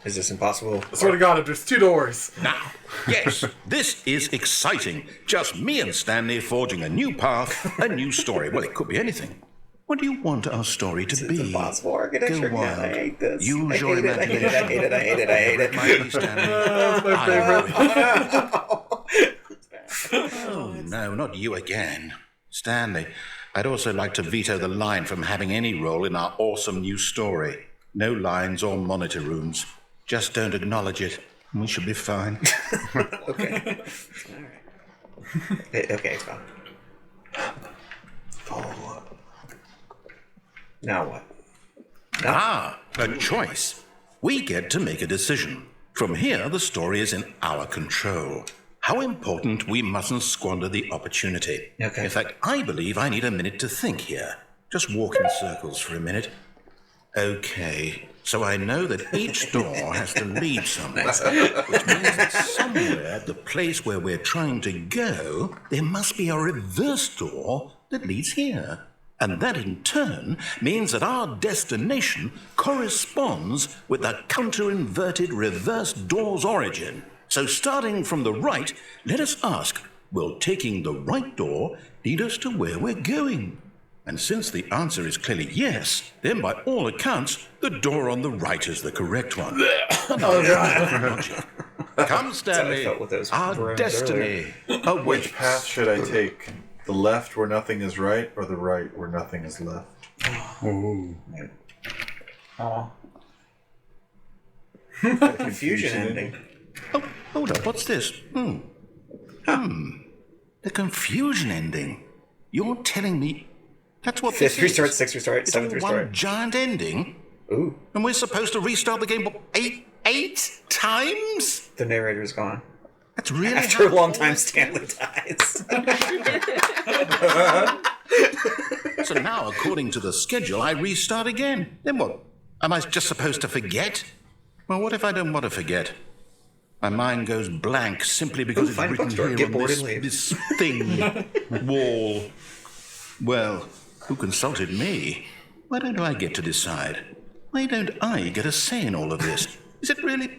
Is this impossible? I swear to God, there's 2 doors. Now, yes, this is exciting. Just me and Stanley forging a new path, a new story. Well, it could be anything. What do you want our story to be? It's impossible architecture. Go wild. I hate this. Use I your hate it, I hate it, I hate it, I hate it, I hate it. Might be, Stanley. That's my favorite. Oh, no, not you again. Stanley, I'd also like to veto the line from having any role in our awesome new story. No lines or monitor rooms. Just don't acknowledge it. We should be fine. Okay. All right. Okay, it's fine. Oh. Now what? A choice. We get to make a decision. From here, the story is in our control. How important we mustn't squander the opportunity. Okay. In fact, I believe I need a minute to think here. Just walk in circles for a minute. Okay, so I know that each door has to lead somewhere, which means that somewhere at the place where we're trying to go, there must be a reverse door that leads here. And that in turn means that our destination corresponds with the counter-inverted reverse door's origin. So starting from the right, let us ask, will taking the right door lead us to where we're going? And since the answer is clearly yes, then by all accounts, the door on the right is the correct one. Come, Stanley, felt with those our brooms destiny awaits. Which path should I take? The left where nothing is right, or the right where nothing is left? Ooh. Oh. Confusion ending. Oh, hold up, what's this? The confusion ending. You're telling me that's what this 5th restart, is? 6th restart, It's 7th all restart. one giant ending? Ooh. And we're supposed to restart the game 8 8 times? The narrator's gone. That's really After a how long all time, this Stanley dies. So now, according to the schedule, I restart again. Then what? Am I just supposed to forget? Well, what if I don't want to forget? My mind goes blank simply because it's find a written bookstore, here get on bored this, and leave. this thing wall. Well, who consulted me? Why don't I get to decide? Why don't I get a say in all of this? Is it really?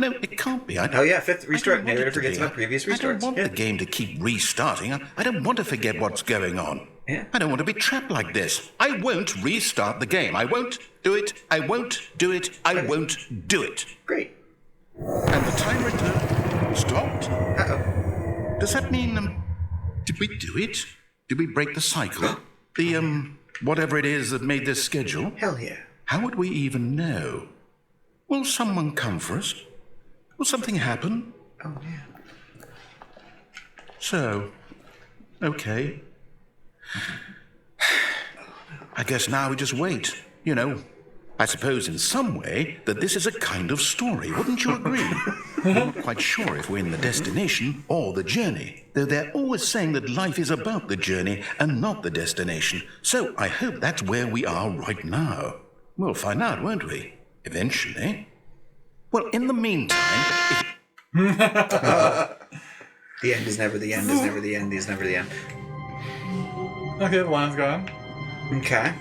No, it can't be. Oh yeah, 5th restart. I don't want Narrator it to forgets be. about previous I don't restarts. want the game to keep restarting. I don't want to forget what's going on. Yeah. I don't want to be trapped like this. I won't restart the game. I won't do it. I won't do it. I won't do it. Great. And the time return stopped. Uh-oh. Does that mean, did we do it? Did we break the cycle? The, whatever it is that made this schedule? Hell yeah. How would we even know? Will someone come for us? Will something happen? Oh yeah. So, okay. I guess now we just wait, you know. I suppose in some way that this is a kind of story, wouldn't you agree? I'm not quite sure if we're in the destination or the journey, though they're always saying that life is about the journey and not the destination. So I hope that's where we are right now. We'll find out, won't we? Eventually. Well, in the meantime, The end is never the end is never the end is never the end. Okay, the line's gone. Okay.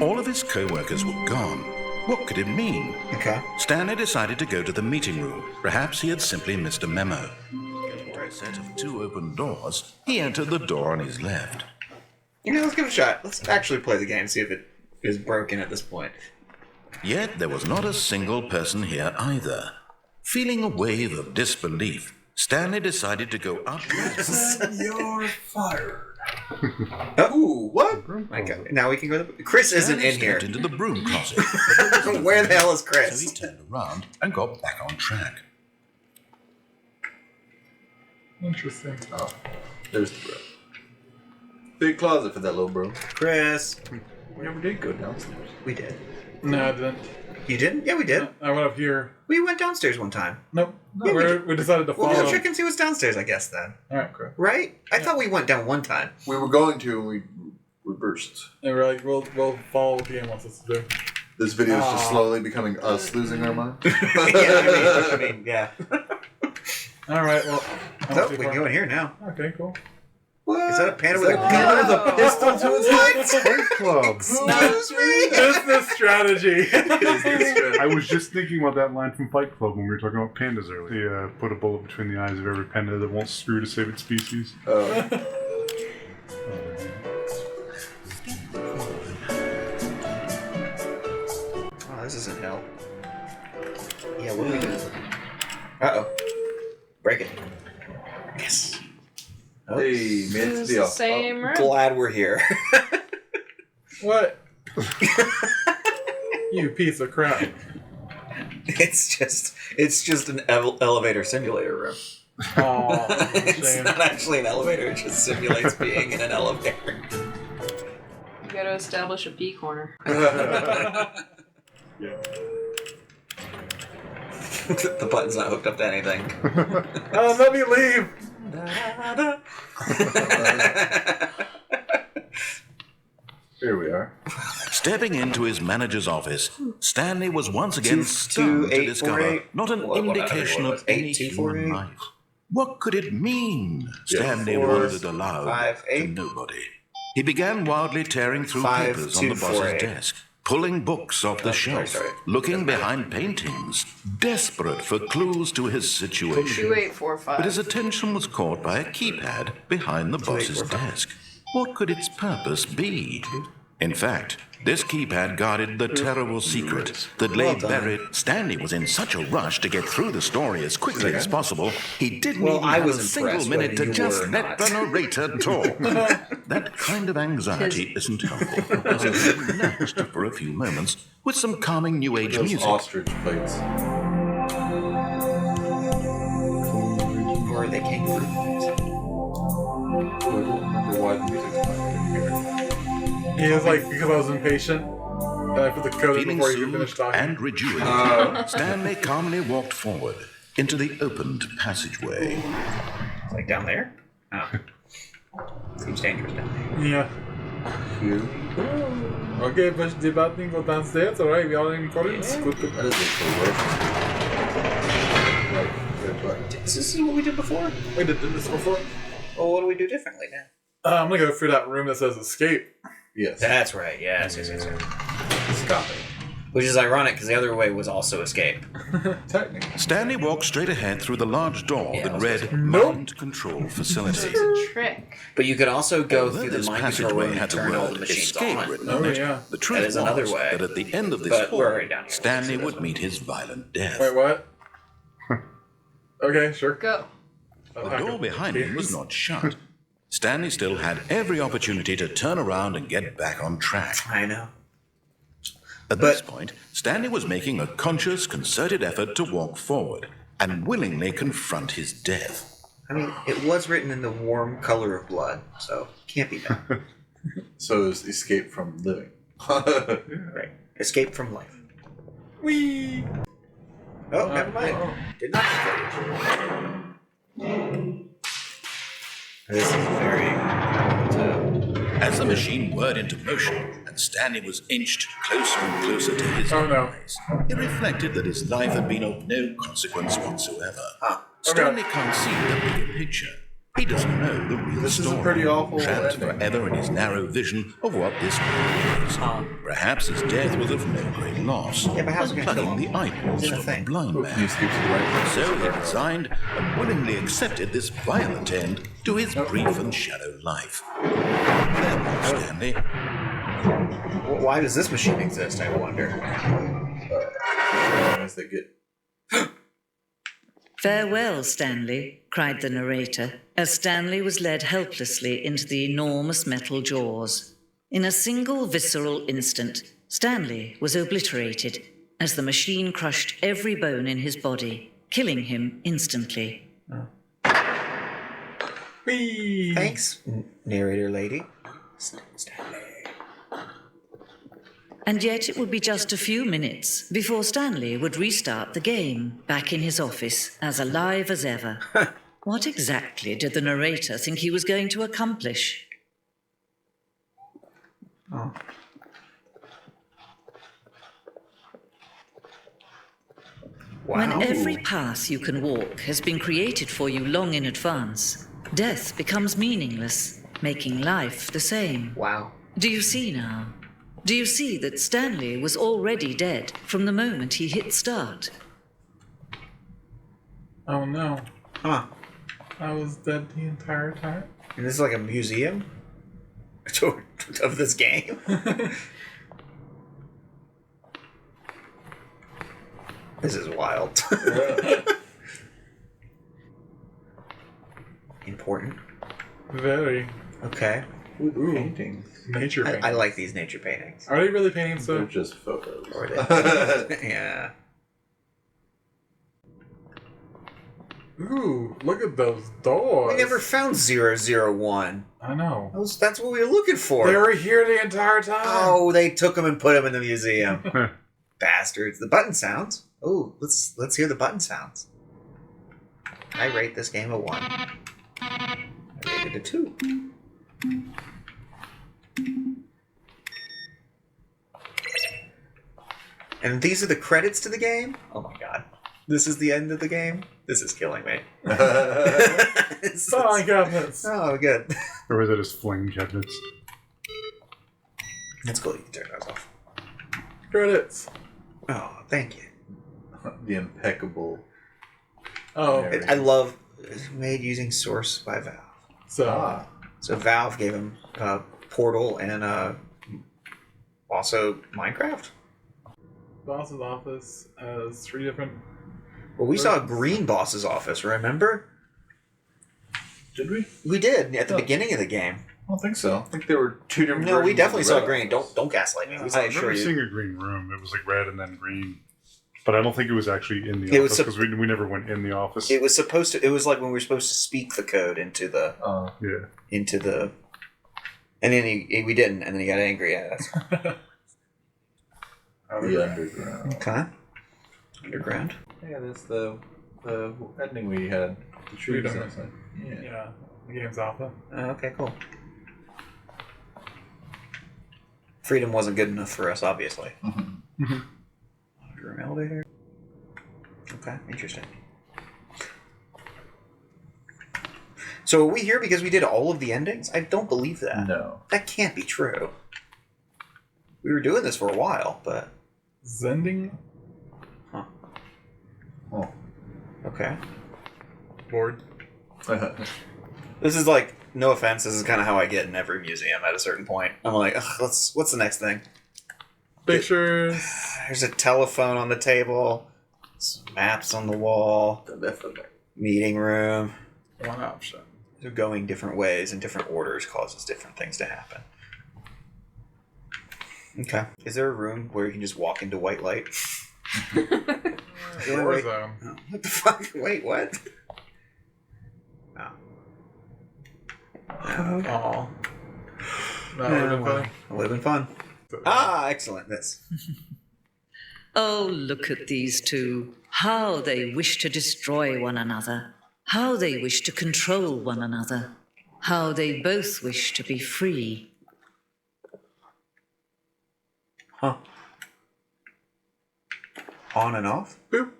all of his co-workers were gone. What could it mean? Okay. Stanley decided to go to the meeting room. Perhaps he had simply missed a memo. For a set of 2 open doors, he entered the door on his left. Yeah, let's give it a shot. Let's actually play the game, see if it is broken at this point. Yet there was not a single person here either. Feeling a wave of disbelief, Stanley decided to go up. You're fired. Ooh, what? My God. Now we can go. Chris isn't Stanley in here. stepped into the broom closet. Where the hell is So Chris? he turned around and got back on track. Interesting. Oh, there's the bro. Big closet for that little bro. Chris. We never did go downstairs. We did. No, I didn't. You didn't? Yeah, we did. I went up here. We went downstairs one time. Nope. Yeah, We decided to We'll follow. go check and see what's downstairs, I guess, then. Alright, cool. Right? I thought we went down one time. We were going to, and we reversed. And we're like, we'll follow what the game wants us to do. This video is just slowly becoming us losing our mind. I mean, yeah. Alright, well. Oh, we can go in here now. Okay, cool. What? Is that a panda with a Panda with a pistol to his head? Fight Club. Excuse me? Business strategy. I was just thinking about that line from Fight Club when we were talking about pandas earlier. They put a bullet between the eyes of every panda that won't screw to save its species. Oh, this isn't hell. Yeah, what are we doing? Uh-oh. Break it. Yes. Oh, Hey, made it to the office. Same room. glad we're here. What? You piece of crap. It's just an elevator simulator room. Oh, It's shame. not actually an elevator, it just simulates being in an elevator. You gotta establish a pee corner. The button's not hooked up to anything. Let me leave. Here we are. Stepping into his manager's office, Stanley was once again stunned to 8, 4, discover 8. not an What, indication what, of what, any 8, 2, 4, human 8? life. What could it mean? Stanley 4, wondered aloud 5, 8. to nobody. He began wildly tearing through 5, papers 2, on the 4, boss's 8. desk, pulling books off the shelf, sorry. looking behind paintings, desperate for clues to his situation. 2845. But his attention was caught by a keypad behind the boss's 8, 4, 5. desk. What could its purpose be? In fact, this keypad guarded the terrible secret that lay Well done. buried. Stanley was in such a rush to get through the story as quickly as possible, he didn't Well, even I have was a single impressed minute whether to you just were or let not. the narrator talk. That kind of anxiety isn't helpful, as he relaxed for a few moments with some calming New Age Those music. ostrich plates. Or they came through. I don't remember why the music's playing here. He was like, because I was impatient. I put the code in Feeling before you finish soothed talking. and rejuvenated, Stanley calmly walked forward into the opened passageway. It's like down there? Oh. Seems dangerous down there. Yeah. Okay, push the button, go downstairs, alright, we are in accordance. Good. That is the worst. This is what we did before? We did this before. Well, what do we do differently now? I'm gonna go through that room that says escape. Yes. That's right, yes. Stop it. Which is ironic, because the other way was also escape. Technically. Stanley walked straight ahead through the large door Yeah, that read Nope. Mind Control Facility. Trick. But you could also go Although through the this mind control passageway room and had the turn all the word machines escape on. written Oh, on it, yeah. the truth That is another was way. that at the end of this But hall, we're already down here. Stanley would meet his violent death. Wait, what? Okay, sure. Go. The door behind him was not shut. Stanley still had every opportunity to turn around and get back on track. I know. At this point, Stanley was making a conscious, concerted effort to walk forward and willingly confront his death. I mean, it was written in the warm color of blood, so can't be bad. So it's escape from living. Right. Escape from life. Whee! Oh, never mind. Did not escape. This is very... As the machine whirred into motion and Stanley was inched closer and closer to his demise, he reflected that his life had been of no consequence whatsoever. Stanley can't see the bigger picture. He doesn't know the real This is story. a pretty awful Trapped ending. forever in his narrow vision of what this world is. Perhaps his death was of no great loss. Yeah, but how's it gonna Unplugging kill the him? eyeballs It's in a from the thing. blind He man. escapes to the right. So he resigned and willingly accepted this violent end to his brief and shallow life. Farewell, Stanley. Why does this machine exist, I wonder? As they get Farewell, Stanley, cried the narrator, as Stanley was led helplessly into the enormous metal jaws. In a single visceral instant, Stanley was obliterated as the machine crushed every bone in his body, killing him instantly. Whee! Thanks, narrator lady. Stanley. And yet it would be just a few minutes before Stanley would restart the game, back in his office, as alive as ever. What exactly did the narrator think he was going to accomplish? Oh. Wow. When every path you can walk has been created for you long in advance, death becomes meaningless, making life the same. Wow. Do you see now? Do you see that Stanley was already dead from the moment he hit start? Oh no. Huh. I was dead the entire time. And this is like a museum of this game. This is wild. Important. Very. Okay. Ooh, paintings. Nature paintings. I like these nature paintings. Are they really paintings They're though? just photos. Or they, yeah. Ooh, look at those doors. We never found 001. I know. That's what we were looking for. They were here the entire time. Oh, they took them and put them in the museum. Bastards. The button sounds. Oh, let's hear the button sounds. I rate this game a 1. I rated a 2. And these are the credits to the game? Oh my god. This is the end of the game? This is killing me. Filing cabinets. Oh, good. Or was it just fling cabinets? That's cool. You can turn those off. Credits. Oh, thank you. The impeccable. Oh, I love it's made using Source by Valve. so So Valve gave him Portal and also Minecraft. Boss's office has 3 different. Well, we saw Green Boss's office, remember? Did we? We did at the beginning of the game. I don't think so. I think there were 2 different. No, we versions definitely of saw red. green. Don't gaslight me. We I saw remember seeing a green room. It was like red and then green. But I don't think it was actually in the It was office because we never went in the office. It was supposed to. It was like when we were supposed to speak the code into the Yeah. into the, and then we didn't, and then he got angry at us. The underground. Okay. Underground. Yeah, that's the ending we had. The trees outside. Yeah, the game's alpha. Okay, cool. Freedom wasn't good enough for us, obviously. Room elevator. Okay, interesting. So are we here because we did all of the endings? I don't believe that. No. That can't be true. We were doing this for a while, but... Zending? Huh. Oh. Okay. Board. This is like, no offense, this is kind of how I get in every museum at a certain point. I'm like, ugh, what's the next thing? Pictures. There's a telephone on the table. Some maps on the wall. Meeting room. One option. They're going different ways and different orders causes different things to happen. Okay. Is there a room where you can just walk into white light? Warzone. Oh, what the fuck? Wait, what? Oh. Oh. That would have been fun. Would have been fun. Ah, excellent. This. Oh, look at these two. How they wish to destroy one another. How they wish to control one another. How they both wish to be free. Huh. On and off? Boop.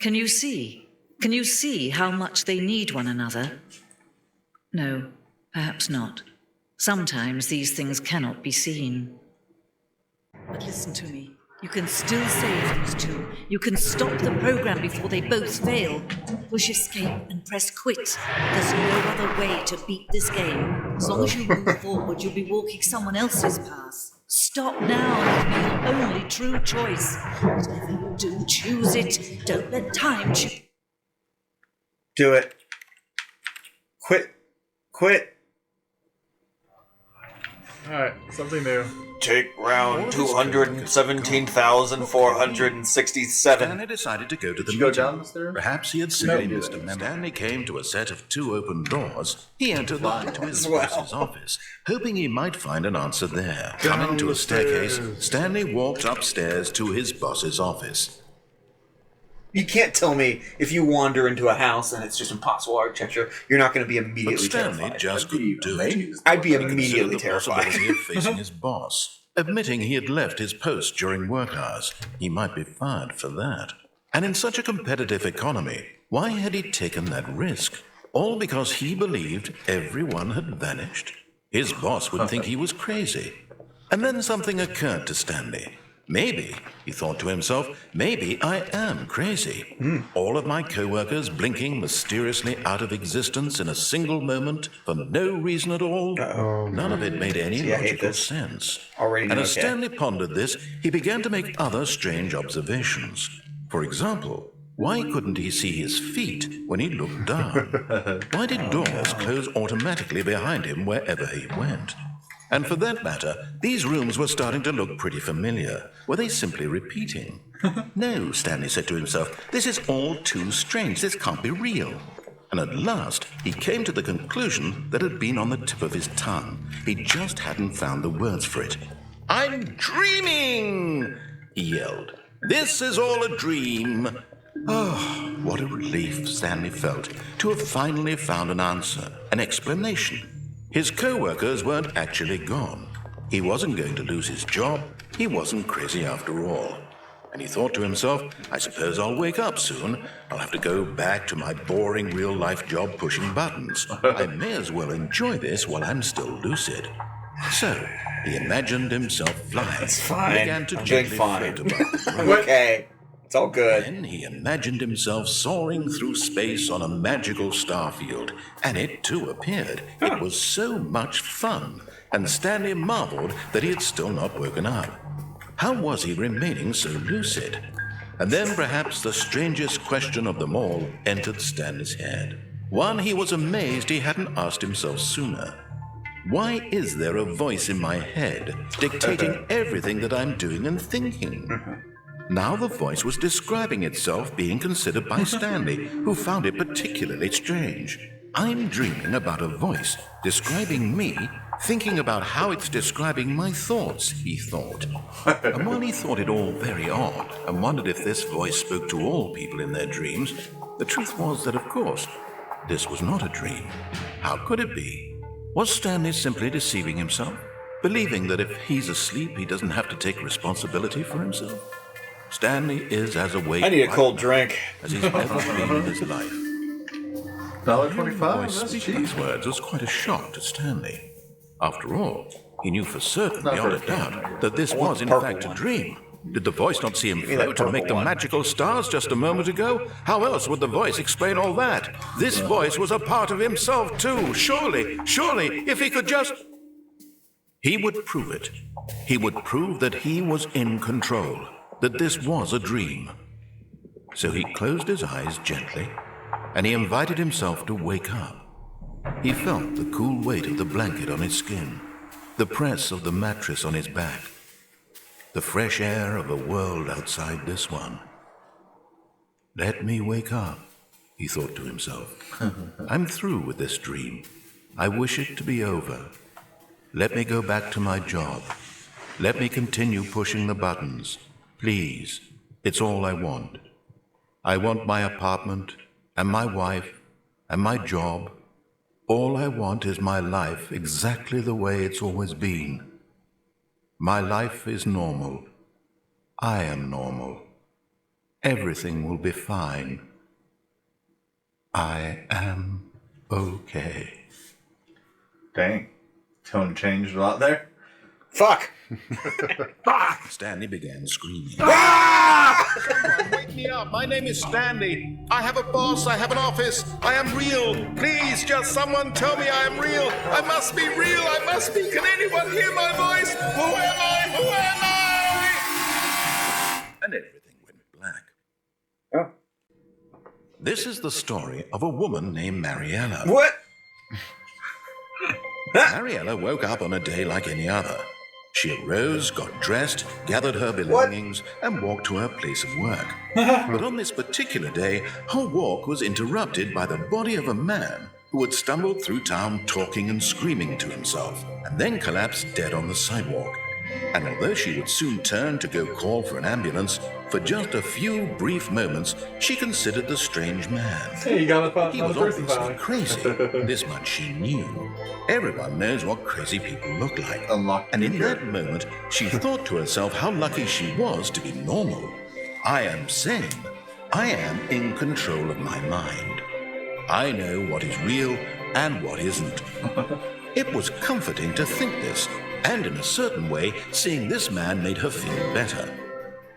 Can you see? Can you see how much they need one another? No, perhaps not. Sometimes these things cannot be seen. But listen to me. You can still save these two. You can stop the program before they both fail. Push escape and press quit. There's no other way to beat this game. As long as you move forward, you'll be walking someone else's path. Stop now. It'll be your only true choice. Whatever you do, choose it. Don't let time choose. Do it. Quit. Quit. Alright, something new. Take round 217,467. Stanley decided to go to the Did you go meeting. down the stairs? Perhaps he had simply missed a memo. Stanley came to a set of 2 open doors. He entered to his boss's office, hoping he might find an answer there. Coming to a staircase, Stanley walked upstairs to his boss's office. You can't tell me if you wander into a house and it's just impossible architecture, you're not going to be immediately But Stanley terrified. just couldn't do it. I'd be He considered immediately the terrified. possibility of facing his boss. Admitting he had left his post during work hours, he might be fired for that. And in such a competitive economy, why had he taken that risk? All because he believed everyone had vanished? His boss would think he was crazy. And then something occurred to Stanley. Maybe, he thought to himself, maybe I am crazy. All of my co-workers blinking mysteriously out of existence in a single moment for no reason at all. None of it made any logical sense. And as Stanley pondered this, he began to make other strange observations. For example, why couldn't he see his feet when he looked down? Why did doors close automatically behind him wherever he went? And for that matter, these rooms were starting to look pretty familiar. Were they simply repeating? No, Stanley said to himself, this is all too strange. This can't be real. And at last, he came to the conclusion that had been on the tip of his tongue. He just hadn't found the words for it. I'm dreaming, he yelled. This is all a dream. Oh, what a relief Stanley felt to have finally found an answer, an explanation. His co-workers weren't actually gone. He wasn't going to lose his job. He wasn't crazy after all. And he thought to himself, I suppose I'll wake up soon. I'll have to go back to my boring real-life job pushing buttons. I may as well enjoy this while I'm still lucid. So, he imagined himself flying. It's fine. He began to I'm gently doing fine. float above the room. Okay. It's all good. Then he imagined himself soaring through space on a magical starfield, and it too appeared. It was so much fun, and Stanley marveled that he had still not woken up. How was he remaining so lucid? And then perhaps the strangest question of them all entered Stanley's head. One he was amazed he hadn't asked himself sooner. Why is there a voice in my head dictating everything that I'm doing and thinking? Now the voice was describing itself being considered by Stanley, who found it particularly strange. I'm dreaming about a voice describing me Thinking about how it's describing my thoughts, he thought. And while he thought it all very odd and wondered if this voice spoke to all people in their dreams, the truth was that, of course, this was not a dream. How could it be? Was Stanley simply deceiving himself? Believing that if he's asleep, he doesn't have to take responsibility for himself? Stanley is as awake I need a cold drink. as he's ever been in his life. $1.25? Voice That's speak cheap. these words was quite a shock to Stanley. After all, he knew for certain, Not beyond a very doubt, that this was in purple fact a one. dream. Did the voice not see him me that float and make the purple one. magical stars just a moment ago? How else would the voice explain all that? This voice was a part of himself too. Surely, if he could just... He would prove it. He would prove that he was in control, that this was a dream. So he closed his eyes gently, and he invited himself to wake up. He felt the cool weight of the blanket on his skin, the press of the mattress on his back, the fresh air of a world outside this one. Let me wake up, he thought to himself. I'm through with this dream. I wish it to be over. Let me go back to my job. Let me continue pushing the buttons. Please, it's all I want. I want my apartment, and my wife, and my job. All I want is my life exactly the way it's always been. My life is normal. I am normal. Everything will be fine. I am okay. Dang. Tone changed a lot there. Fuck! Stanley began screaming. Ah! Wake me up. My name is Stanley. I have a boss. I have an office. I am real. Please, just someone tell me I am real. I must be real. I must be. Can anyone hear my voice? Who am I? Who am I? And everything went black. Oh. This is the story of a woman named Mariella. What? Mariella woke up on a day like any other. She arose, got dressed, gathered her belongings, and walked to her place of work. But on this particular day, her walk was interrupted by the body of a man who had stumbled through town talking and screaming to himself, and then collapsed dead on the sidewalk. And although she would soon turn to go call for an ambulance, for just a few brief moments, she considered the strange man. Hey, you got a He was person obviously finally. crazy. This much she knew. Everyone knows what crazy people look like. Unlocked And in feature. that moment, she thought to herself how lucky she was to be normal. I am sane. I am in control of my mind. I know what is real and what isn't. It was comforting to think this, and in a certain way, seeing this man made her feel better.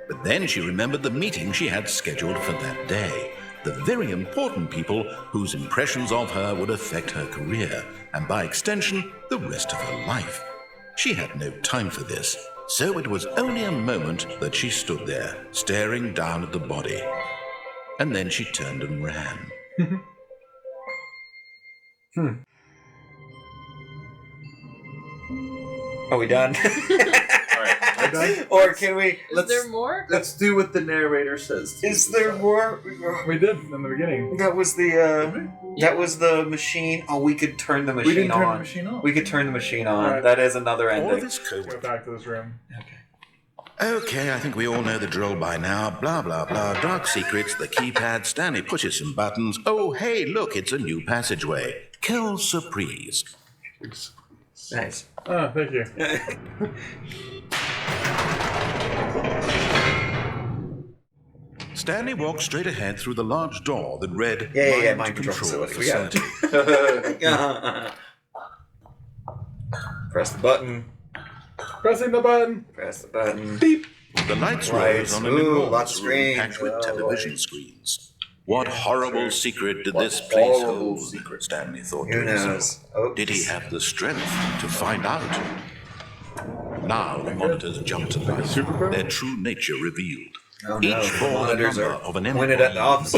But then she remembered the meeting she had scheduled for that day. The very important people whose impressions of her would affect her career, and by extension, the rest of her life. She had no time for this, so it was only a moment that she stood there, staring down at the body. And then she turned and ran. Are we done? Alright, done? Or can we? Is there more? Let's do what the narrator says. Is there more? We did in the beginning. That was the that was the machine. Oh, we could turn the machine We didn't on. turn the machine on. We could turn the machine on. Alright. That is another All of ending. his Go back to this room. Okay, I think we all know the drill by now. Blah, blah, blah. Dark secrets, the keypad, Stanley pushes some buttons. Oh, hey, look, it's a new passageway. Quelle surprise. Nice. Oh, thank you. Stanley walked straight ahead through the large door that read Yeah, mind control facility. We got it. Press the button. Pressing the button. Press the button. Beep. The lights Right. rose on an Ooh, enormous lots of room screens. packed with Oh, television boy. screens. What horrible secret did What this place horrible hold? secret. Stanley thought Who to knows? himself. Oh. Did he have the strength to find out? Now the monitors jumped to life, superpower? their true nature revealed. Oh, no. Each The bore the monitors number are of an pointed at the office.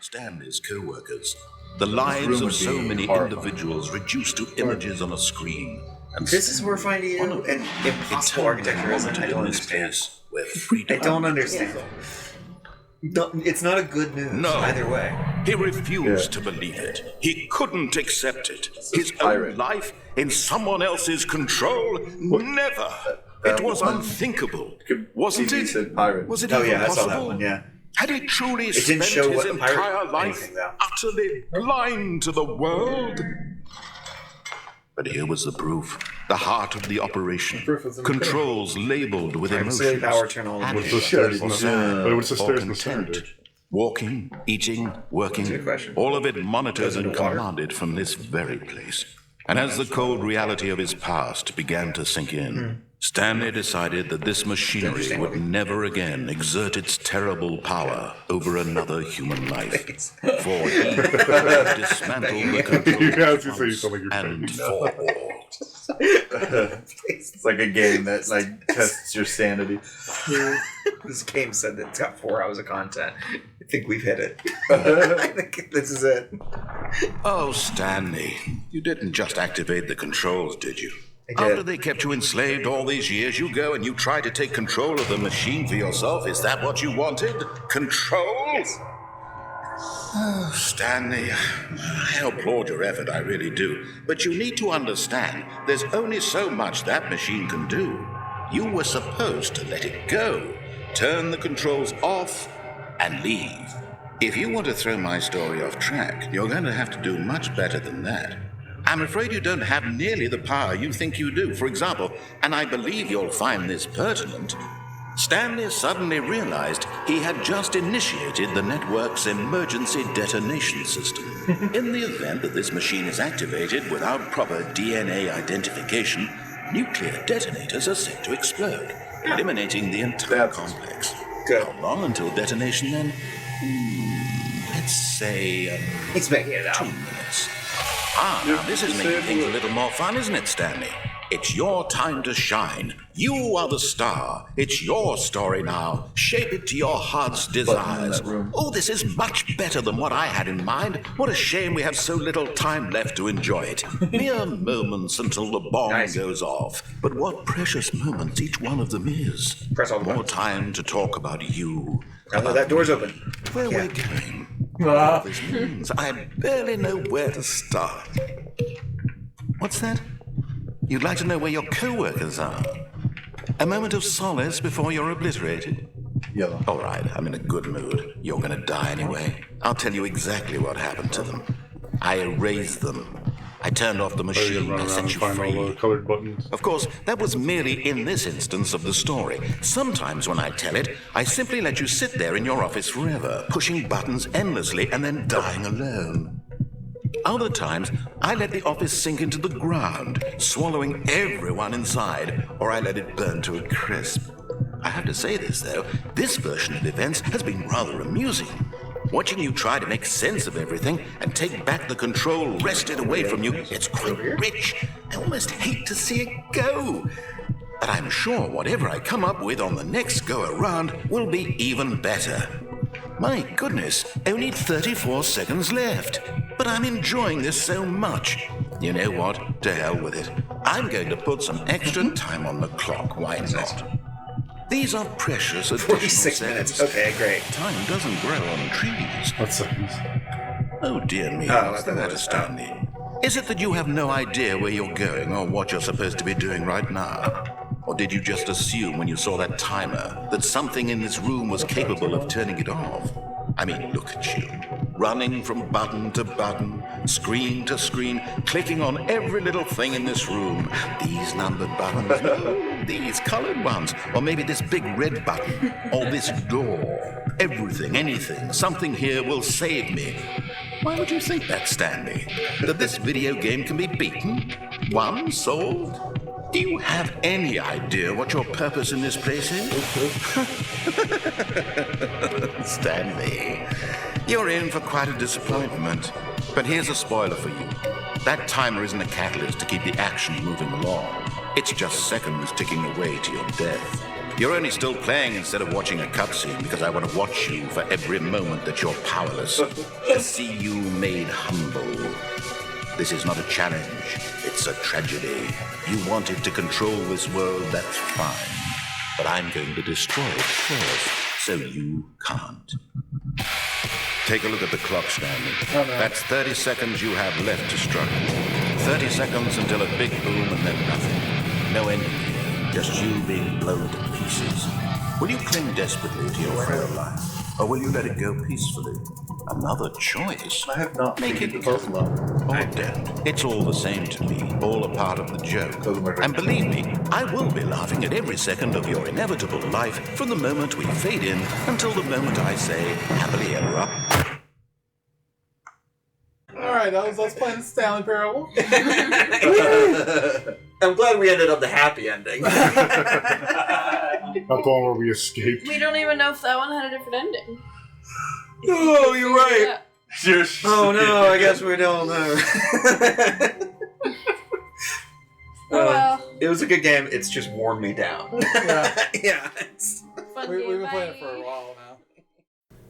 Stanley's co-workers. The room lives would of so be many horrifying. individuals reduced to images on a screen. And This is where finding you and impossible architecture is. I don't understand. Where freedom I don't understand. No, it's not a good news No. either way. He refused to believe it. He couldn't accept it. His pirate. own life in someone else's control? Never. It was unthinkable. Wasn't TV it? said pirate. Was it Oh even yeah, I saw possible? that one. Yeah. Had he truly It didn't spent show his what the pirate entire life anything, though. utterly blind to the world? But here was the proof. The heart of the operation. Controls labeled with Absolute emotions. power turn on. Happy, What's the stairs? or sad, But what's the or stairs in the center, content. dude? Walking, eating, working, Good question. all of it monitored Goes and into water? commanded from this very place. And as the cold reality of his past began to sink in, Stanley decided that this machinery would never again exert its terrible power over another human life. For he would dismantle the control Yeah, I was gonna say you sound like you're and for all. It's like a game that like tests your sanity. This game said that it's got 4 hours of content. I think we've hit it. I think this is it. Oh, Stanley, you didn't just activate the controls, did you? I did. After they kept you enslaved all these years, you go and you try to take control of the machine for yourself. Is that what you wanted? Control? Yes. Oh, Stanley, I applaud your effort, I really do. But you need to understand, there's only so much that machine can do. You were supposed to let it go, turn the controls off, and leave. If you want to throw my story off track, you're going to have to do much better than that. I'm afraid you don't have nearly the power you think you do. For example, and I believe you'll find this pertinent, Stanley suddenly realized he had just initiated the network's emergency detonation system. In the event that this machine is activated without proper DNA identification, nuclear detonators are set to explode, eliminating the entire complex. Good. How long until detonation then? Let's say He's making it 2 out. minutes. Now this is making things a little more fun, isn't it, Stanley? It's your time to shine. You are the star. It's your story now. Shape it to your heart's desires. Oh, this is much better than what I had in mind. What a shame we have so little time left to enjoy it. Mere moments until the bomb goes off. But what precious moments each one of them is. Press all the More buttons. time to talk about you. Now that door's open. Where we're going. What this means, I barely know where to start. What's that? You'd like to know where your co-workers are? A moment of solace before you're obliterated? Yellow. All right, I'm in a good mood. You're gonna die anyway. I'll tell you exactly what happened to them. I erased them. I turned off the You machine. run I around set and you find all free. the colored buttons. Of course, that was merely in this instance of the story. Sometimes when I tell it, I simply let you sit there in your office forever, pushing buttons endlessly and then dying alone. Other times, I let the office sink into the ground, swallowing everyone inside, or I let it burn to a crisp. I have to say this, though, this version of events has been rather amusing. Watching you try to make sense of everything and take back the control wrested away from you, it's quite rich. I almost hate to see it go. But I'm sure whatever I come up with on the next go-around will be even better. My goodness, only 34 seconds left. But I'm enjoying this so much. You know what? To hell with it. I'm going to put some extra time on the clock. Why not? These are precious additional 46 minutes. seconds. Okay, great. Time doesn't grow on trees. What seconds? Oh, dear me. Oh, What's I thought the that matter, was- Stanley? Is it that you have no idea where you're going or what you're supposed to be doing right now? Or did you just assume when you saw that timer that something in this room was capable of turning it off? I mean, look at you. Running from button to button, screen to screen, clicking on every little thing in this room. These numbered buttons, no, these colored ones, or maybe this big red button, or this door. Everything, anything, something here will save me. Why would you think that, Stanley? That this video game can be beaten? Won? Solved? Do you have any idea what your purpose in this place is? Stanley, you're in for quite a disappointment. But here's a spoiler for you. That timer isn't a catalyst to keep the action moving along. It's just seconds ticking away to your death. You're only still playing instead of watching a cutscene because I want to watch you for every moment that you're powerless. To see you made humble. This is not a challenge. It's a tragedy. You wanted to control this world, that's fine. But I'm going to destroy it first, so you can't. Take a look at the clock, Stanley. Oh, no. That's 30 seconds you have left to struggle. 30 seconds until a big boom and then nothing. No ending here, just you being blown to pieces. Will you cling desperately to your frail life, or will you let it go peacefully? Another choice. I have not Make figured it the puzzle out. or don't. It's all the same to me, all a part of the joke. Doesn't matter. And believe me, I will be laughing at every second of your inevitable life from the moment we fade in until the moment I say happily ever after. Alright, that was us playing the Stanley Parable. I'm glad we ended up the happy ending. Not the one where we escaped. We don't even know if that one had a different ending. Oh, you're right. Yeah. Oh no, I guess we don't know. Oh well. It was a good game. It's just worn me down. Yeah. Yeah. It's... We've been playing it for a while now.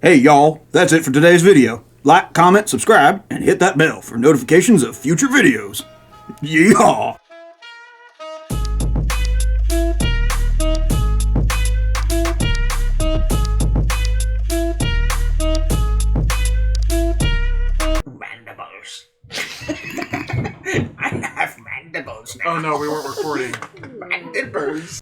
Hey y'all, that's it for today's video. Like, comment, subscribe, and hit that bell for notifications of future videos. Yeehaw! Mandibles. I have mandibles now. Oh no, we weren't recording. Mandibles.